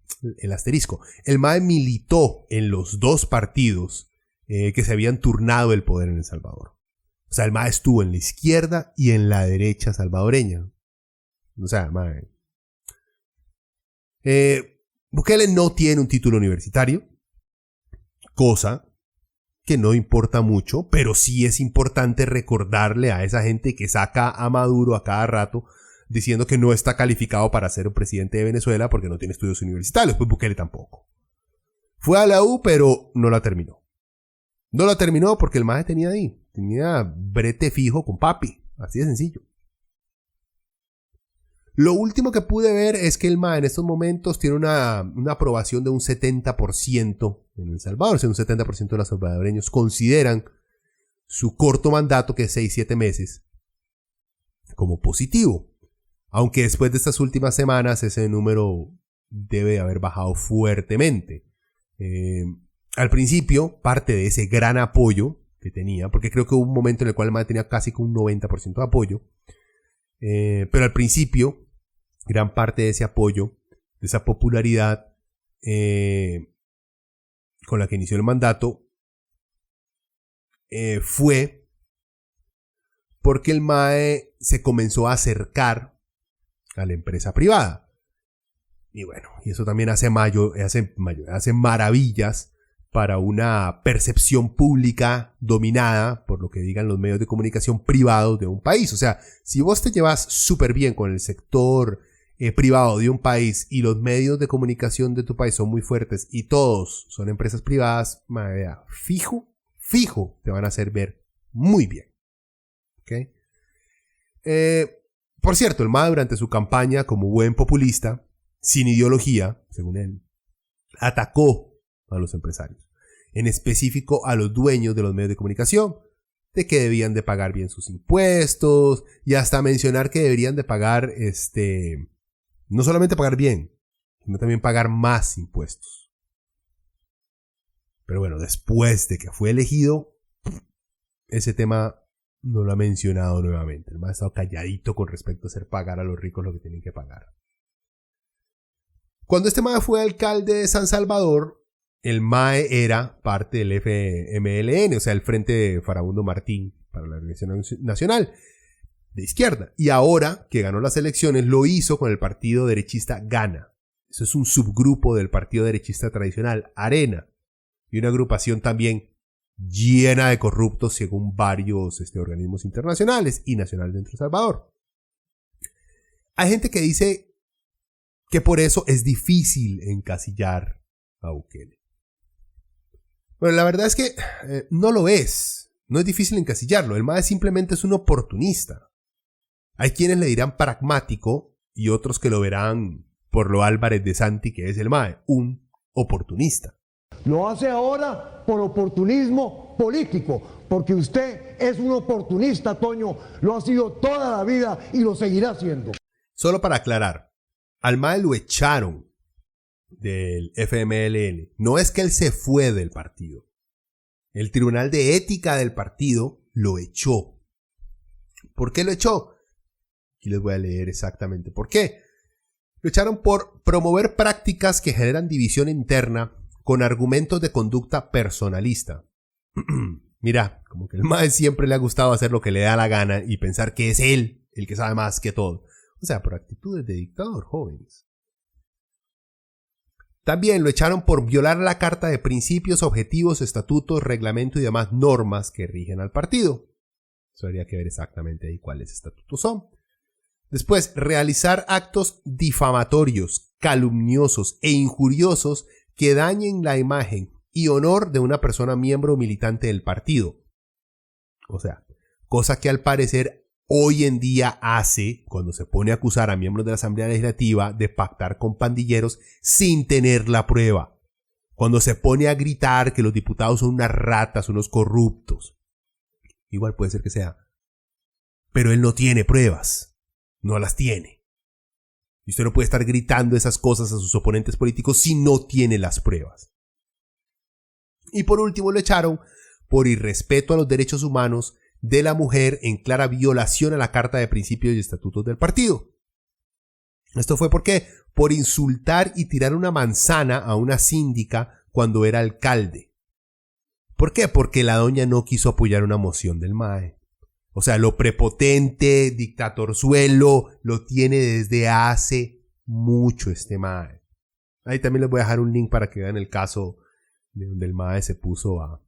asterisco. El mae militó en los dos partidos que se habían turnado el poder en El Salvador. O sea, el mae estuvo en la izquierda y en la derecha salvadoreña. O sea, mae. Bukele no tiene un título universitario, cosa que no importa mucho, pero sí es importante recordarle a esa gente que saca a Maduro a cada rato diciendo que no está calificado para ser un presidente de Venezuela porque no tiene estudios universitarios. Pues Bukele tampoco. Fue a la U, pero no la terminó. No la terminó porque el mae tenía brete fijo con papi. Así de sencillo. Lo último que pude ver es que el mae en estos momentos tiene una aprobación de un 70% en El Salvador. O sea, un 70% de los salvadoreños consideran su corto mandato, que es 6-7 meses, como positivo. Aunque después de estas últimas semanas ese número debe haber bajado fuertemente. Al principio, parte de ese gran apoyo que tenía, porque creo que hubo un momento en el cual el MAE tenía casi un 90% de apoyo, pero al principio, gran parte de ese apoyo, de esa popularidad con la que inició el mandato, fue porque el MAE se comenzó a acercar a la empresa privada. Y bueno, y eso también hace maravillas para una percepción pública dominada por lo que digan los medios de comunicación privados de un país. O sea, si vos te llevas súper bien con el sector privado de un país y los medios de comunicación de tu país son muy fuertes y todos son empresas privadas, fijo, te van a hacer ver muy bien. ¿Okay? Por cierto, el MAE durante su campaña como buen populista, sin ideología, según él, atacó a los empresarios, en específico a los dueños de los medios de comunicación, de que debían de pagar bien sus impuestos y hasta mencionar que deberían de pagar, no solamente pagar bien, sino también pagar más impuestos. Pero bueno, después de que fue elegido, ese tema no lo ha mencionado nuevamente. El MAE ha estado calladito con respecto a hacer pagar a los ricos lo que tienen que pagar. Cuando este MAE fue alcalde de San Salvador, el MAE era parte del FMLN, o sea, el Frente Farabundo Martín para la Revolución Nacional, de izquierda. Y ahora que ganó las elecciones, lo hizo con el partido derechista Gana. Eso es un subgrupo del partido derechista tradicional, Arena. Y una agrupación también llena de corruptos según varios organismos internacionales y nacionales dentro de El Salvador. Hay gente que dice que por eso es difícil encasillar a Bukele. Bueno, la verdad es que no lo es. No es difícil encasillarlo. El MAE simplemente es un oportunista. Hay quienes le dirán pragmático y otros que lo verán por lo Álvarez de Santi que es el MAE, un oportunista. Lo hace ahora por oportunismo político, porque usted es un oportunista, Toño, lo ha sido toda la vida y lo seguirá siendo. Solo para aclarar, al MAE lo echaron del FMLN. No es que él se fue del partido. El Tribunal de Ética del partido lo echó. ¿Por qué lo echó? Aquí les voy a leer exactamente por qué. Lo echaron por promover prácticas que generan división interna con argumentos de conducta personalista. Mira, como que el MAE siempre le ha gustado hacer lo que le da la gana y pensar que es él el que sabe más que todo. O sea, por actitudes de dictador, jóvenes. También lo echaron por violar la Carta de Principios, Objetivos, Estatutos, Reglamento y demás normas que rigen al partido. Eso habría que ver exactamente ahí cuáles estatutos son. Después, realizar actos difamatorios, calumniosos e injuriosos que dañen la imagen y honor de una persona miembro militante del partido. O sea, cosa que al parecer hoy en día hace cuando se pone a acusar a miembros de la Asamblea Legislativa de pactar con pandilleros sin tener la prueba. Cuando se pone a gritar que los diputados son unas ratas, unos corruptos. Igual puede ser que sea. Pero él no tiene pruebas. No las tiene. Y usted no puede estar gritando esas cosas a sus oponentes políticos si no tiene las pruebas. Y por último lo echaron por irrespeto a los derechos humanos de la mujer en clara violación a la Carta de Principios y Estatutos del partido. ¿Esto fue por qué? Por insultar y tirar una manzana a una síndica cuando era alcalde. ¿Por qué? Porque la doña no quiso apoyar una moción del MAE. O sea, lo prepotente, dictatorzuelo, lo tiene desde hace mucho este MAE. Ahí también les voy a dejar un link para que vean el caso de donde el MAE se puso a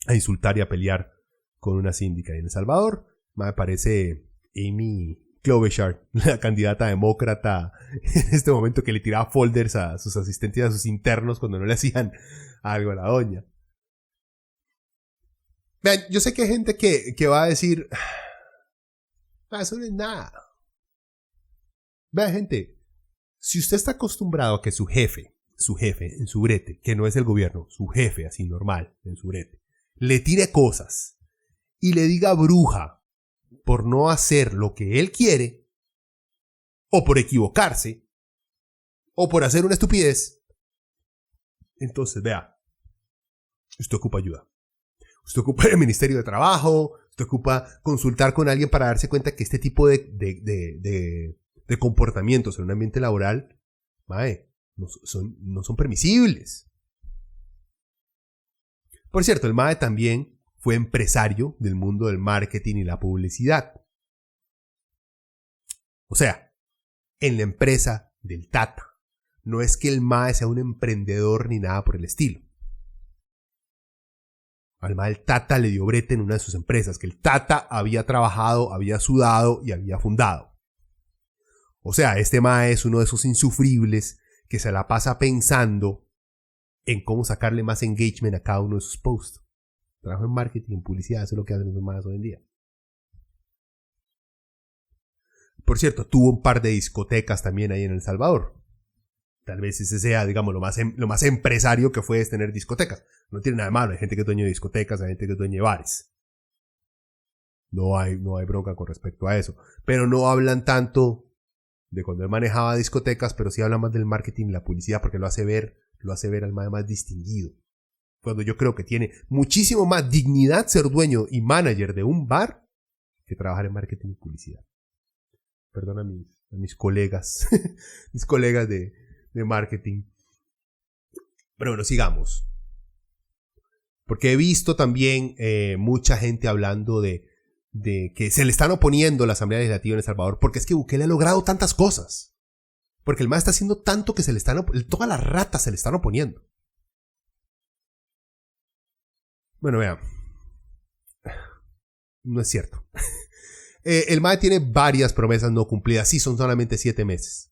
insultar y a pelear con una síndica en El Salvador. Me parece Amy Klobuchar, la candidata demócrata en este momento, que le tiraba folders a sus asistentes y a sus internos cuando no le hacían algo a la doña. Vean, yo sé que hay gente que va a decir, eso no es nada. Vean, gente, si usted está acostumbrado a que su jefe en su brete, que no es el gobierno, su jefe así normal en su brete, le tire cosas y le diga bruja por no hacer lo que él quiere, o por equivocarse, o por hacer una estupidez, entonces vea, usted ocupa ayuda. Usted ocupa el Ministerio de Trabajo, usted ocupa consultar con alguien para darse cuenta que este tipo de comportamientos en un ambiente laboral, no son permisibles. Por cierto, el mae también fue empresario del mundo del marketing y la publicidad. O sea, en la empresa del Tata. No es que el mae sea un emprendedor ni nada por el estilo. Al mae el Tata le dio brete en una de sus empresas, que el Tata había trabajado, había sudado y había fundado. O sea, este mae es uno de esos insufribles que se la pasa pensando en cómo sacarle más engagement a cada uno de sus posts. Trabajo en marketing, en publicidad, eso es lo que hacen esos maes hoy en día. Por cierto, tuvo un par de discotecas también ahí en El Salvador. Tal vez ese sea, digamos, lo más empresario que fue es tener discotecas. No tiene nada de malo, hay gente que es dueño de discotecas, hay gente que es dueño de bares. No hay bronca con respecto a eso. Pero no hablan tanto de cuando él manejaba discotecas, pero sí hablan más del marketing y la publicidad, porque lo hace ver al más distinguido. Cuando yo creo que tiene muchísimo más dignidad ser dueño y manager de un bar que trabajar en marketing y publicidad. Perdón a mis colegas, mis colegas de marketing. Pero bueno, sigamos. Porque he visto también mucha gente hablando de que se le están oponiendo a la Asamblea Legislativa en El Salvador porque es que Bukele ha logrado tantas cosas. Porque el MAE está haciendo tanto que todas las ratas se le están oponiendo. Bueno, vean. No es cierto. El MAE tiene varias promesas no cumplidas. Sí, son solamente 7 meses.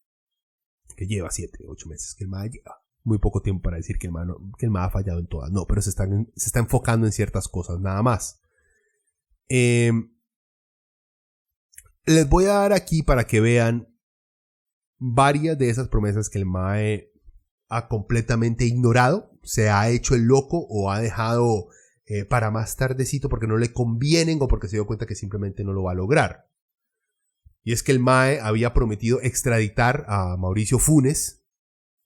Que lleva 7, 8 meses. Que el MAE lleva muy poco tiempo para decir que el MAE ha fallado en todas. No, pero se está enfocando en ciertas cosas, nada más. Les voy a dar aquí para que vean varias de esas promesas que el MAE ha completamente ignorado, se ha hecho el loco o ha dejado para más tardecito porque no le convienen o porque se dio cuenta que simplemente no lo va a lograr. Y es que el MAE había prometido extraditar a Mauricio Funes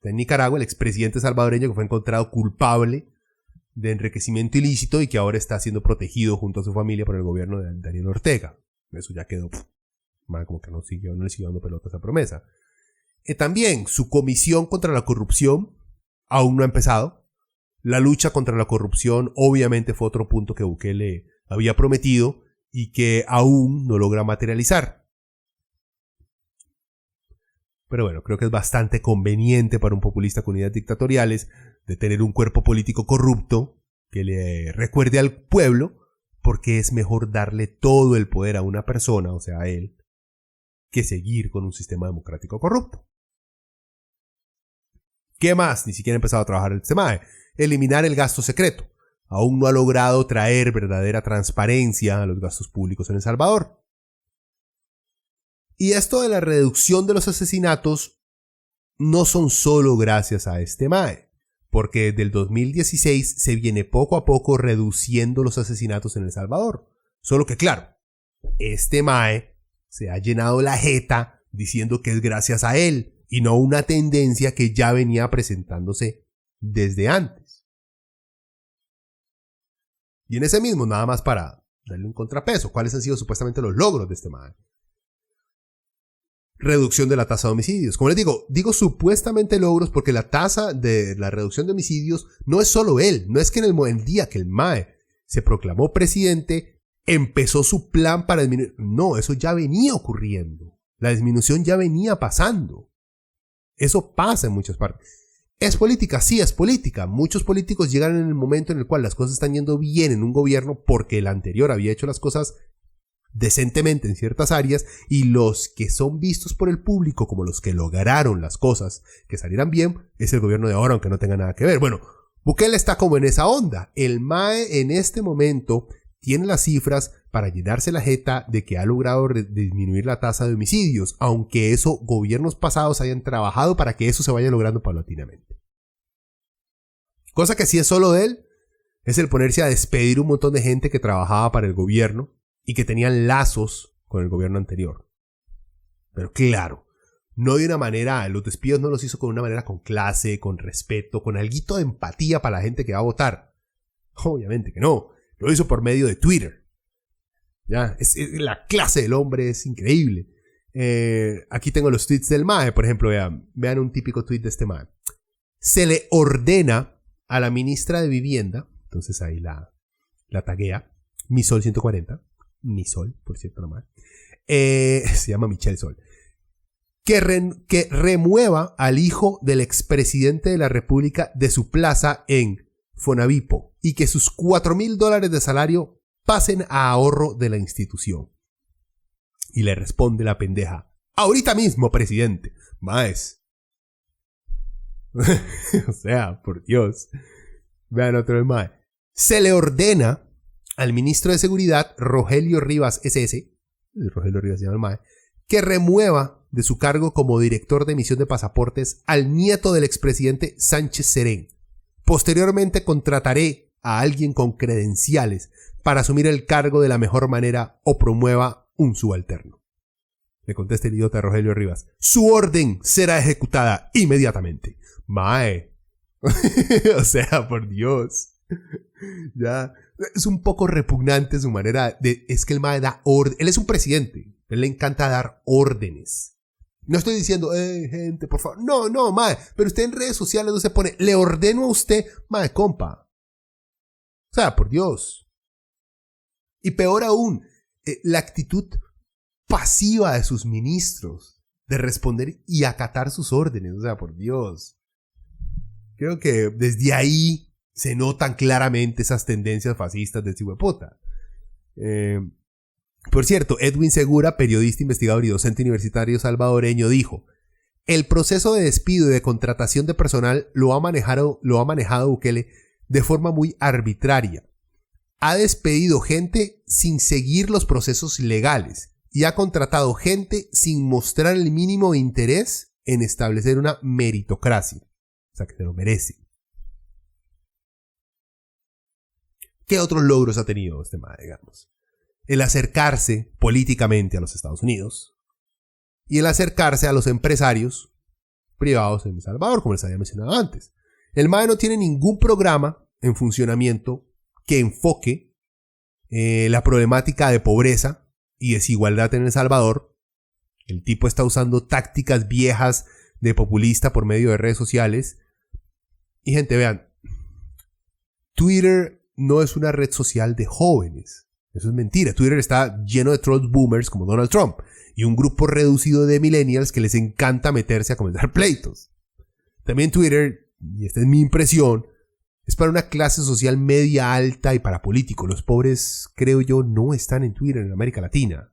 de Nicaragua, el expresidente salvadoreño que fue encontrado culpable de enriquecimiento ilícito y que ahora está siendo protegido junto a su familia por el gobierno de Daniel Ortega. Eso ya quedó, como que no le siguió dando pelota a esa promesa. También su comisión contra la corrupción aún no ha empezado. La lucha contra la corrupción obviamente fue otro punto que Bukele había prometido y que aún no logra materializar. Pero bueno, creo que es bastante conveniente para un populista con ideas dictatoriales de tener un cuerpo político corrupto que le recuerde al pueblo, porque es mejor darle todo el poder a una persona, o sea a él, que seguir con un sistema democrático corrupto. ¿Qué más? Ni siquiera ha empezado a trabajar el SEMAE. Eliminar el gasto secreto. Aún no ha logrado traer verdadera transparencia a los gastos públicos en El Salvador. Y esto de la reducción de los asesinatos no son solo gracias a este MAE, porque desde el 2016 se viene poco a poco reduciendo los asesinatos en El Salvador. Solo que claro, este MAE se ha llenado la jeta diciendo que es gracias a él y no una tendencia que ya venía presentándose desde antes. Y en ese mismo, nada más para darle un contrapeso, ¿cuáles han sido supuestamente los logros de este MAE? Reducción de la tasa de homicidios. Como les digo supuestamente logros porque la tasa de la reducción de homicidios no es solo él. No es que en el día que el MAE se proclamó presidente, empezó su plan para disminuir. No, eso ya venía ocurriendo. La disminución ya venía pasando. Eso pasa en muchas partes. ¿Es política? Sí, es política. Muchos políticos llegan en el momento en el cual las cosas están yendo bien en un gobierno porque el anterior había hecho las cosas decentemente en ciertas áreas y los que son vistos por el público como los que lograron las cosas que salieran bien es el gobierno de ahora, aunque no tenga nada que ver. Bueno, Bukele está como en esa onda. El MAE en este momento tiene las cifras para llenarse la jeta de que ha logrado disminuir la tasa de homicidios, aunque eso gobiernos pasados hayan trabajado para que eso se vaya logrando paulatinamente. Cosa que sí es solo de él, es el ponerse a despedir un montón de gente que trabajaba para el gobierno y que tenían lazos con el gobierno anterior. Pero claro, no de una manera, los despidos no los hizo con una manera con clase, con respeto, con alguito de empatía para la gente que va a votar. Obviamente que no. Lo hizo por medio de Twitter. Ya, la clase del hombre es increíble. Aquí tengo los tweets del mae, por ejemplo, vean un típico tweet de este mae. Se le ordena a la ministra de Vivienda, entonces ahí la taguea, Misol 140, Misol, por cierto, nomás. Se llama Michelle Sol. Que remueva al hijo del expresidente de la República de su plaza en Fonavipo y que sus $4,000 de salario pasen a ahorro de la institución. Y le responde la pendeja: ahorita mismo, presidente. Maes. O sea, por Dios. Vean otro del mae. Se le ordena al ministro de Seguridad, Rogelio Rivas SS, Rogelio Rivas se llama el mae, que remueva de su cargo como director de emisión de pasaportes al nieto del expresidente Sánchez Serén. Posteriormente contrataré a alguien con credenciales para asumir el cargo de la mejor manera o promueva un subalterno. Le contesta el idiota Rogelio Rivas: su orden será ejecutada inmediatamente. Mae. O sea, por Dios. Ya. Es un poco repugnante su manera de... Es que el mae da orden. Él es un presidente. A él le encanta dar órdenes. No estoy diciendo, gente, por favor. No, mae. Pero usted en redes sociales no se pone, le ordeno a usted, mae, compa. O sea, por Dios. Y peor aún, la actitud pasiva de sus ministros de responder y acatar sus órdenes. O sea, por Dios. Creo que desde ahí se notan claramente esas tendencias fascistas de chihueputa. Por cierto, Edwin Segura, periodista, investigador y docente universitario salvadoreño, dijo: el proceso de despido y de contratación de personal lo ha manejado Bukele de forma muy arbitraria. Ha despedido gente sin seguir los procesos legales y ha contratado gente sin mostrar el mínimo interés en establecer una meritocracia. O sea, que se lo merece. ¿Qué otros logros ha tenido este mae, digamos? El acercarse políticamente a los Estados Unidos y el acercarse a los empresarios privados en El Salvador, como les había mencionado antes. El mae no tiene ningún programa en funcionamiento que enfoque la problemática de pobreza y desigualdad en El Salvador. El tipo está usando tácticas viejas de populista por medio de redes sociales. Y gente, vean, Twitter no es una red social de jóvenes. Eso es mentira. Twitter está lleno de trolls boomers como Donald Trump y un grupo reducido de millennials que les encanta meterse a comentar pleitos. También Twitter, y esta es mi impresión, es para una clase social media alta y para políticos. Los pobres, creo yo, no están en Twitter en América Latina.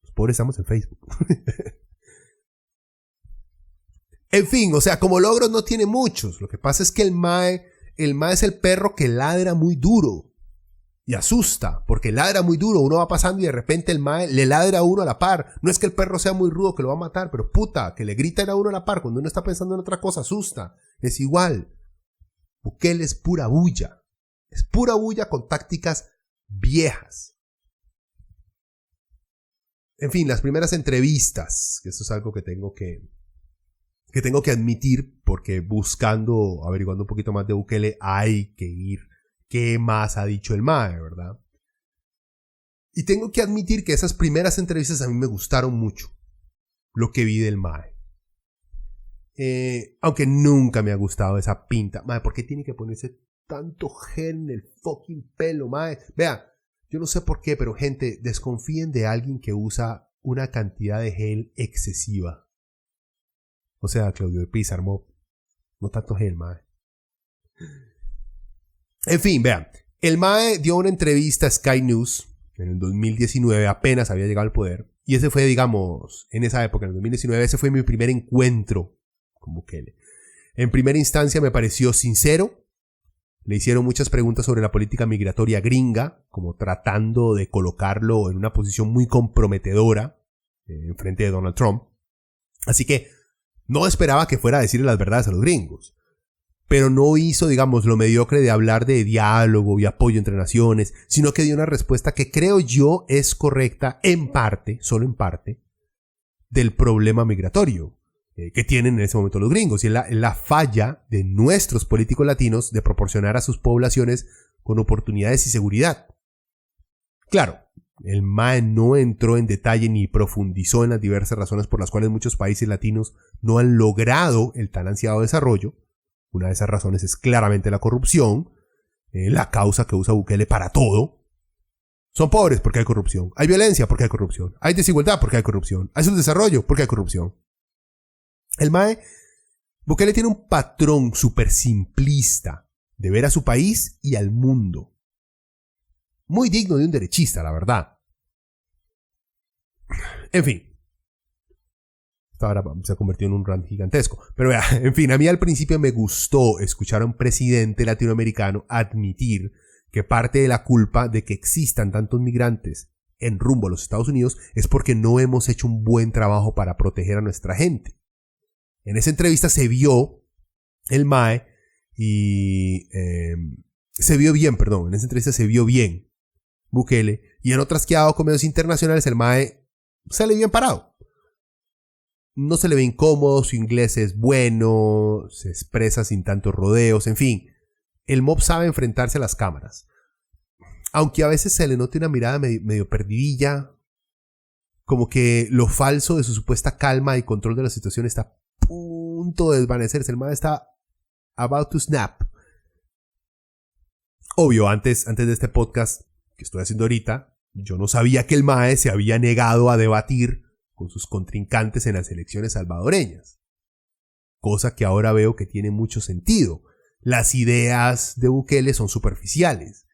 Los pobres estamos en Facebook. En fin, o sea, como logros no tiene muchos. Lo que pasa es que el mae es el perro que ladra muy duro y asusta, porque ladra muy duro. Uno va pasando y de repente el mae le ladra a uno a la par. No es que el perro sea muy rudo que lo va a matar, pero puta, que le gritan a uno a la par cuando uno está pensando en otra cosa, asusta. Es igual. Bukele es pura bulla. Es pura bulla con tácticas viejas. En fin, las primeras entrevistas, que eso es algo que tengo que admitir, porque averiguando un poquito más de Bukele, hay que ir. ¿Qué más ha dicho el mae, verdad? Y tengo que admitir que esas primeras entrevistas a mí me gustaron mucho. Lo que vi del mae. Aunque nunca me ha gustado esa pinta. Mae, ¿por qué tiene que ponerse tanto gel en el fucking pelo, mae? Vea, yo no sé por qué, pero gente, desconfíen de alguien que usa una cantidad de gel excesiva. O sea, Claudio Pizar, no tanto gel, mae. En fin, vean. El mae dio una entrevista a Sky News en el 2019, apenas había llegado al poder. Y ese fue, digamos, en esa época, en el 2019, ese fue mi primer encuentro con Bukele. En primera instancia me pareció sincero. Le hicieron muchas preguntas sobre la política migratoria gringa, como tratando de colocarlo en una posición muy comprometedora en frente de Donald Trump. Así que no esperaba que fuera a decirle las verdades a los gringos. Pero no hizo, digamos, lo mediocre de hablar de diálogo y apoyo entre naciones, sino que dio una respuesta que creo yo es correcta en parte, solo en parte, del problema migratorio. que tienen en ese momento los gringos. Y es la falla de nuestros políticos latinos de proporcionar a sus poblaciones con oportunidades y seguridad. Claro, el MAE no entró en detalle ni profundizó en las diversas razones por las cuales muchos países latinos no han logrado el tan ansiado desarrollo. Una de esas razones es claramente la corrupción, la causa que usa Bukele para todo. Son pobres porque hay corrupción. Hay violencia porque hay corrupción. Hay desigualdad porque hay corrupción. Hay subdesarrollo porque hay corrupción. El MAE, Bukele tiene un patrón súper simplista de ver a su país y al mundo. Muy digno de un derechista, la verdad. En fin. Ahora se ha convertido en un rant gigantesco. Pero vea, en fin, a mí al principio me gustó escuchar a un presidente latinoamericano admitir que parte de la culpa de que existan tantos migrantes en rumbo a los Estados Unidos es porque no hemos hecho un buen trabajo para proteger a nuestra gente. En esa entrevista se vio el MAE y se vio bien Bukele, y en otras que ha dado con medios internacionales el MAE sale bien parado. No se le ve incómodo, su inglés es bueno, se expresa sin tantos rodeos, en fin. El mob sabe enfrentarse a las cámaras. Aunque a veces se le note una mirada medio perdidilla, como que lo falso de su supuesta calma y control de la situación está a punto de desvanecerse. El MAE está about to snap. Obvio, antes de este podcast que estoy haciendo ahorita, yo no sabía que el MAE se había negado a debatir con sus contrincantes en las elecciones salvadoreñas. Cosa que ahora veo que tiene mucho sentido. Las ideas de Bukele son superficiales.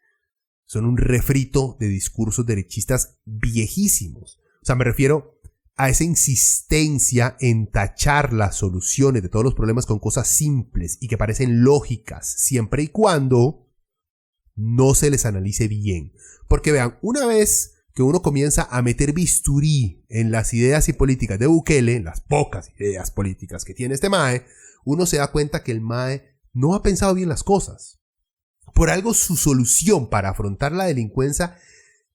Son un refrito de discursos derechistas viejísimos. O sea, me refiero a esa insistencia en tachar las soluciones de todos los problemas con cosas simples y que parecen lógicas, siempre y cuando no se les analice bien. Porque vean, una vez que uno comienza a meter bisturí en las ideas y políticas de Bukele, en las pocas ideas políticas que tiene este MAE, uno se da cuenta que el MAE no ha pensado bien las cosas. Por algo su solución para afrontar la delincuencia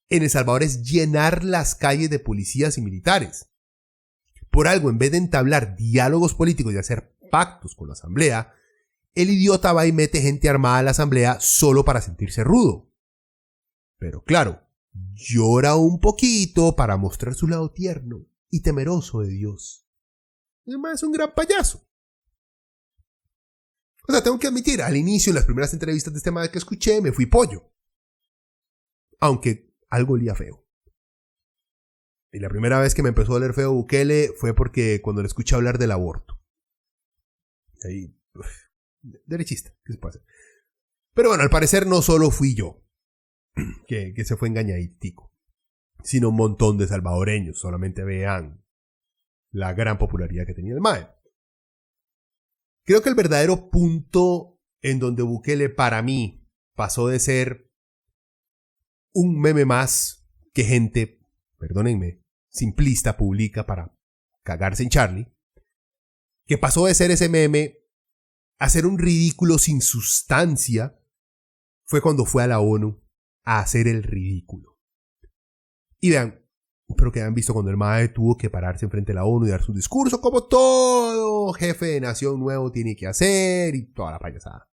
en El Salvador es llenar las calles de policías y militares. Por algo, en vez de entablar diálogos políticos y hacer pactos con la asamblea, el idiota va y mete gente armada a la asamblea solo para sentirse rudo. Pero claro, llora un poquito para mostrar su lado tierno y temeroso de Dios. Además es un gran payaso. O sea, tengo que admitir, al inicio, en las primeras entrevistas de este MAE que escuché, me fui pollo. Aunque algo olía feo. Y la primera vez que me empezó a oler feo Bukele fue porque cuando le escuché hablar del aborto. Ahí, derechista, ¿qué se puede hacer? Pero bueno, al parecer no solo fui yo que se fue engañaditico, sino un montón de salvadoreños. Solamente vean la gran popularidad que tenía el MAE. Creo que el verdadero punto en donde Bukele para mí pasó de ser un meme más que gente, perdónenme, simplista publica para cagarse en Charlie, que pasó de ser ese meme a ser un ridículo sin sustancia, fue cuando fue a la ONU a hacer el ridículo. Y vean, espero que hayan visto cuando el MAE tuvo que pararse enfrente de la ONU y dar su discurso como todo jefe de nación nuevo tiene que hacer y toda la payasada.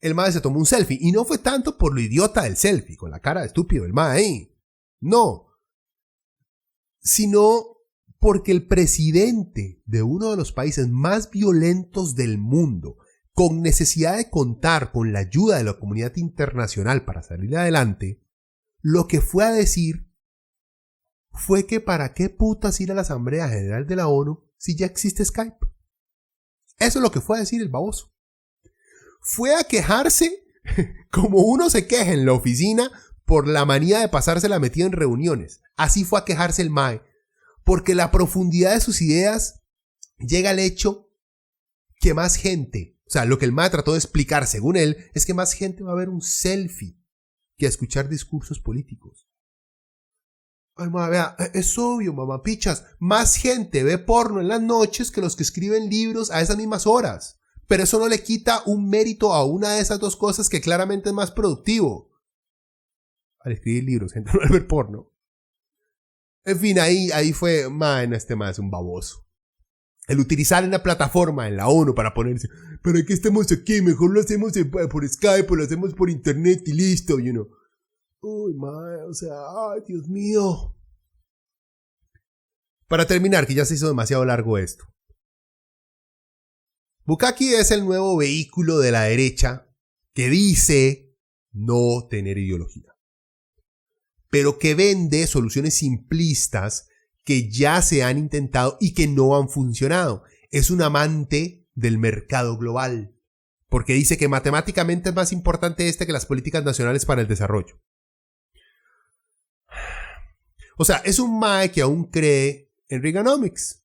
El MAE se tomó un selfie y no fue tanto por lo idiota del selfie, con la cara de estúpido del MAE ahí. No. Sino porque el presidente de uno de los países más violentos del mundo, con necesidad de contar con la ayuda de la comunidad internacional para salir adelante, lo que fue a decir fue que para qué putas ir a la Asamblea General de la ONU si ya existe Skype. Eso es lo que fue a decir el baboso. Fue a quejarse como uno se queja en la oficina por la manía de pasársela metida en reuniones. Así fue a quejarse el MAE, porque la profundidad de sus ideas llega al hecho que más gente, o sea, lo que el MAE trató de explicar según él, es que más gente va a ver un selfie que a escuchar discursos políticos. Ay, MAE, vea, es obvio, mamapichas, más gente ve porno en las noches que los que escriben libros a esas mismas horas. Pero eso no le quita un mérito a una de esas dos cosas que claramente es más productivo. Al escribir libros, gente, no al ver porno. En fin, ahí fue, man, este más es un baboso. el utilizar una plataforma en la ONU para ponerse, ¿para qué estamos aquí? Mejor lo hacemos por Skype o lo hacemos por internet y listo, you know. Uy, madre, o sea, ay, Dios mío. Para terminar, que ya se hizo demasiado largo esto. Bukaki es el nuevo vehículo de la derecha que dice no tener ideología, pero que vende soluciones simplistas que ya se han intentado y que no han funcionado. Es un amante del mercado global, porque dice que matemáticamente es más importante que las políticas nacionales para el desarrollo. O sea, es un mae que aún cree en Reaganomics,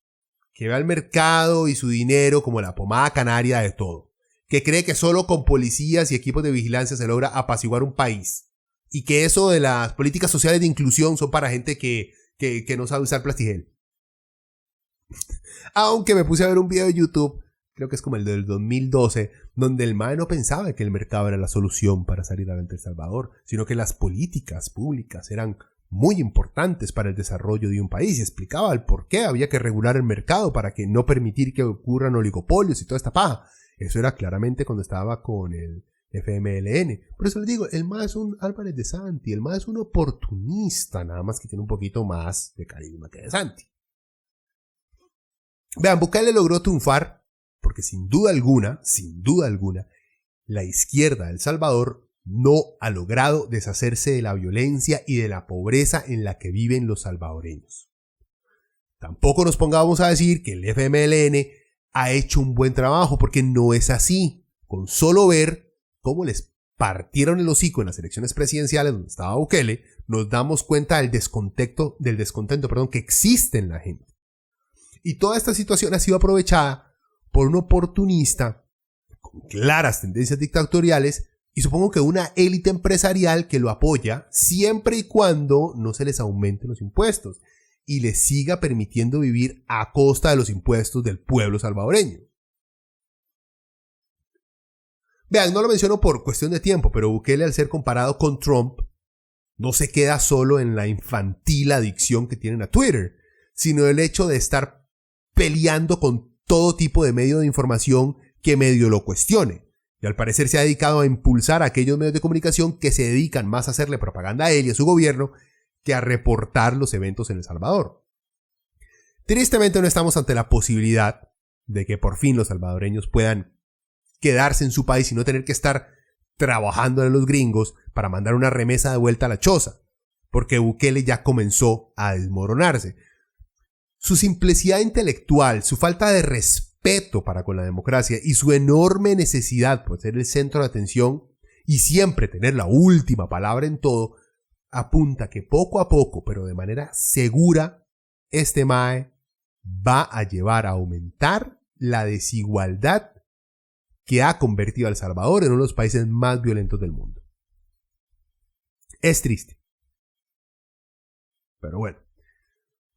que ve al mercado y su dinero como la pomada canaria de todo, que cree que solo con policías y equipos de vigilancia se logra apaciguar un país, y que eso de las políticas sociales de inclusión son para gente que no sabe usar plastigel. Aunque me puse a ver un video de YouTube, creo que es como el del 2012, donde el mae no pensaba que el mercado era la solución para salir adelante de El Salvador, sino que las políticas públicas eran muy importantes para el desarrollo de un país y explicaba el por qué había que regular el mercado para que no permitir que ocurran oligopolios y toda esta paja. Eso era claramente cuando estaba con el FMLN. Por eso les digo, el mae es un Álvarez de Santi, el mae es un oportunista, nada más que tiene un poquito más de carisma que de Santi. Vean, Bukele logró triunfar porque sin duda alguna, la izquierda de El Salvador no ha logrado deshacerse de la violencia y de la pobreza en la que viven los salvadoreños. Tampoco nos pongamos a decir que el FMLN ha hecho un buen trabajo, porque no es así. Con solo ver cómo les partieron el hocico en las elecciones presidenciales donde estaba Bukele, nos damos cuenta del descontento que existe en la gente. Y toda esta situación ha sido aprovechada por un oportunista con claras tendencias dictatoriales y supongo que una élite empresarial que lo apoya siempre y cuando no se les aumenten los impuestos y les siga permitiendo vivir a costa de los impuestos del pueblo salvadoreño. Vean, no lo menciono por cuestión de tiempo, pero Bukele, al ser comparado con Trump, no se queda solo en la infantil adicción que tienen a Twitter, sino el hecho de estar peleando con todo tipo de medio de información que medio lo cuestione. Y al parecer se ha dedicado a impulsar a aquellos medios de comunicación que se dedican más a hacerle propaganda a él y a su gobierno que a reportar los eventos en El Salvador. Tristemente no estamos ante la posibilidad de que por fin los salvadoreños puedan quedarse en su país y no tener que estar trabajando en los gringos para mandar una remesa de vuelta a la choza, porque Bukele ya comenzó a desmoronarse. Su simplicidad intelectual, su falta de respeto para con la democracia y su enorme necesidad por ser el centro de atención y siempre tener la última palabra en todo, apunta que poco a poco, pero de manera segura, este mae va a llevar a aumentar la desigualdad que ha convertido a El Salvador en uno de los países más violentos del mundo. Es triste. Pero bueno.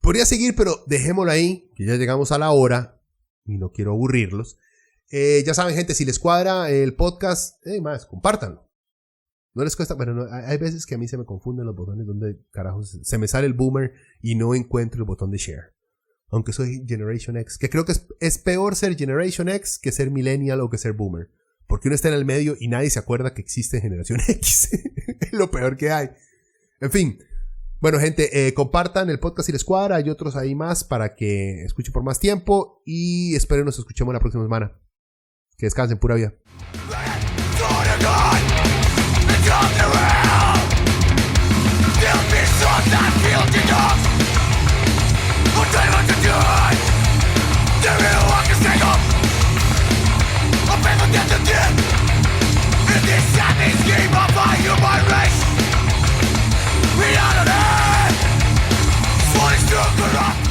Podría seguir, pero dejémoslo ahí, que ya llegamos a la hora y no quiero aburrirlos. Ya saben, gente, si les cuadra el podcast, más, compártanlo. No les cuesta, pero no, hay veces que a mí se me confunden los botones donde carajos se me sale el boomer y no encuentro el botón de share. Aunque soy Generation X, que creo que es peor ser Generation X que ser Millennial o que ser Boomer. Porque uno está en el medio y nadie se acuerda que existe Generación X. Es lo peor que hay. En fin. Bueno, gente, compartan el podcast si les cuadra. Hay otros ahí más para que escuchen por más tiempo. Y espero nos escuchemos la próxima semana. Que descansen, pura vida. We are the man. What is your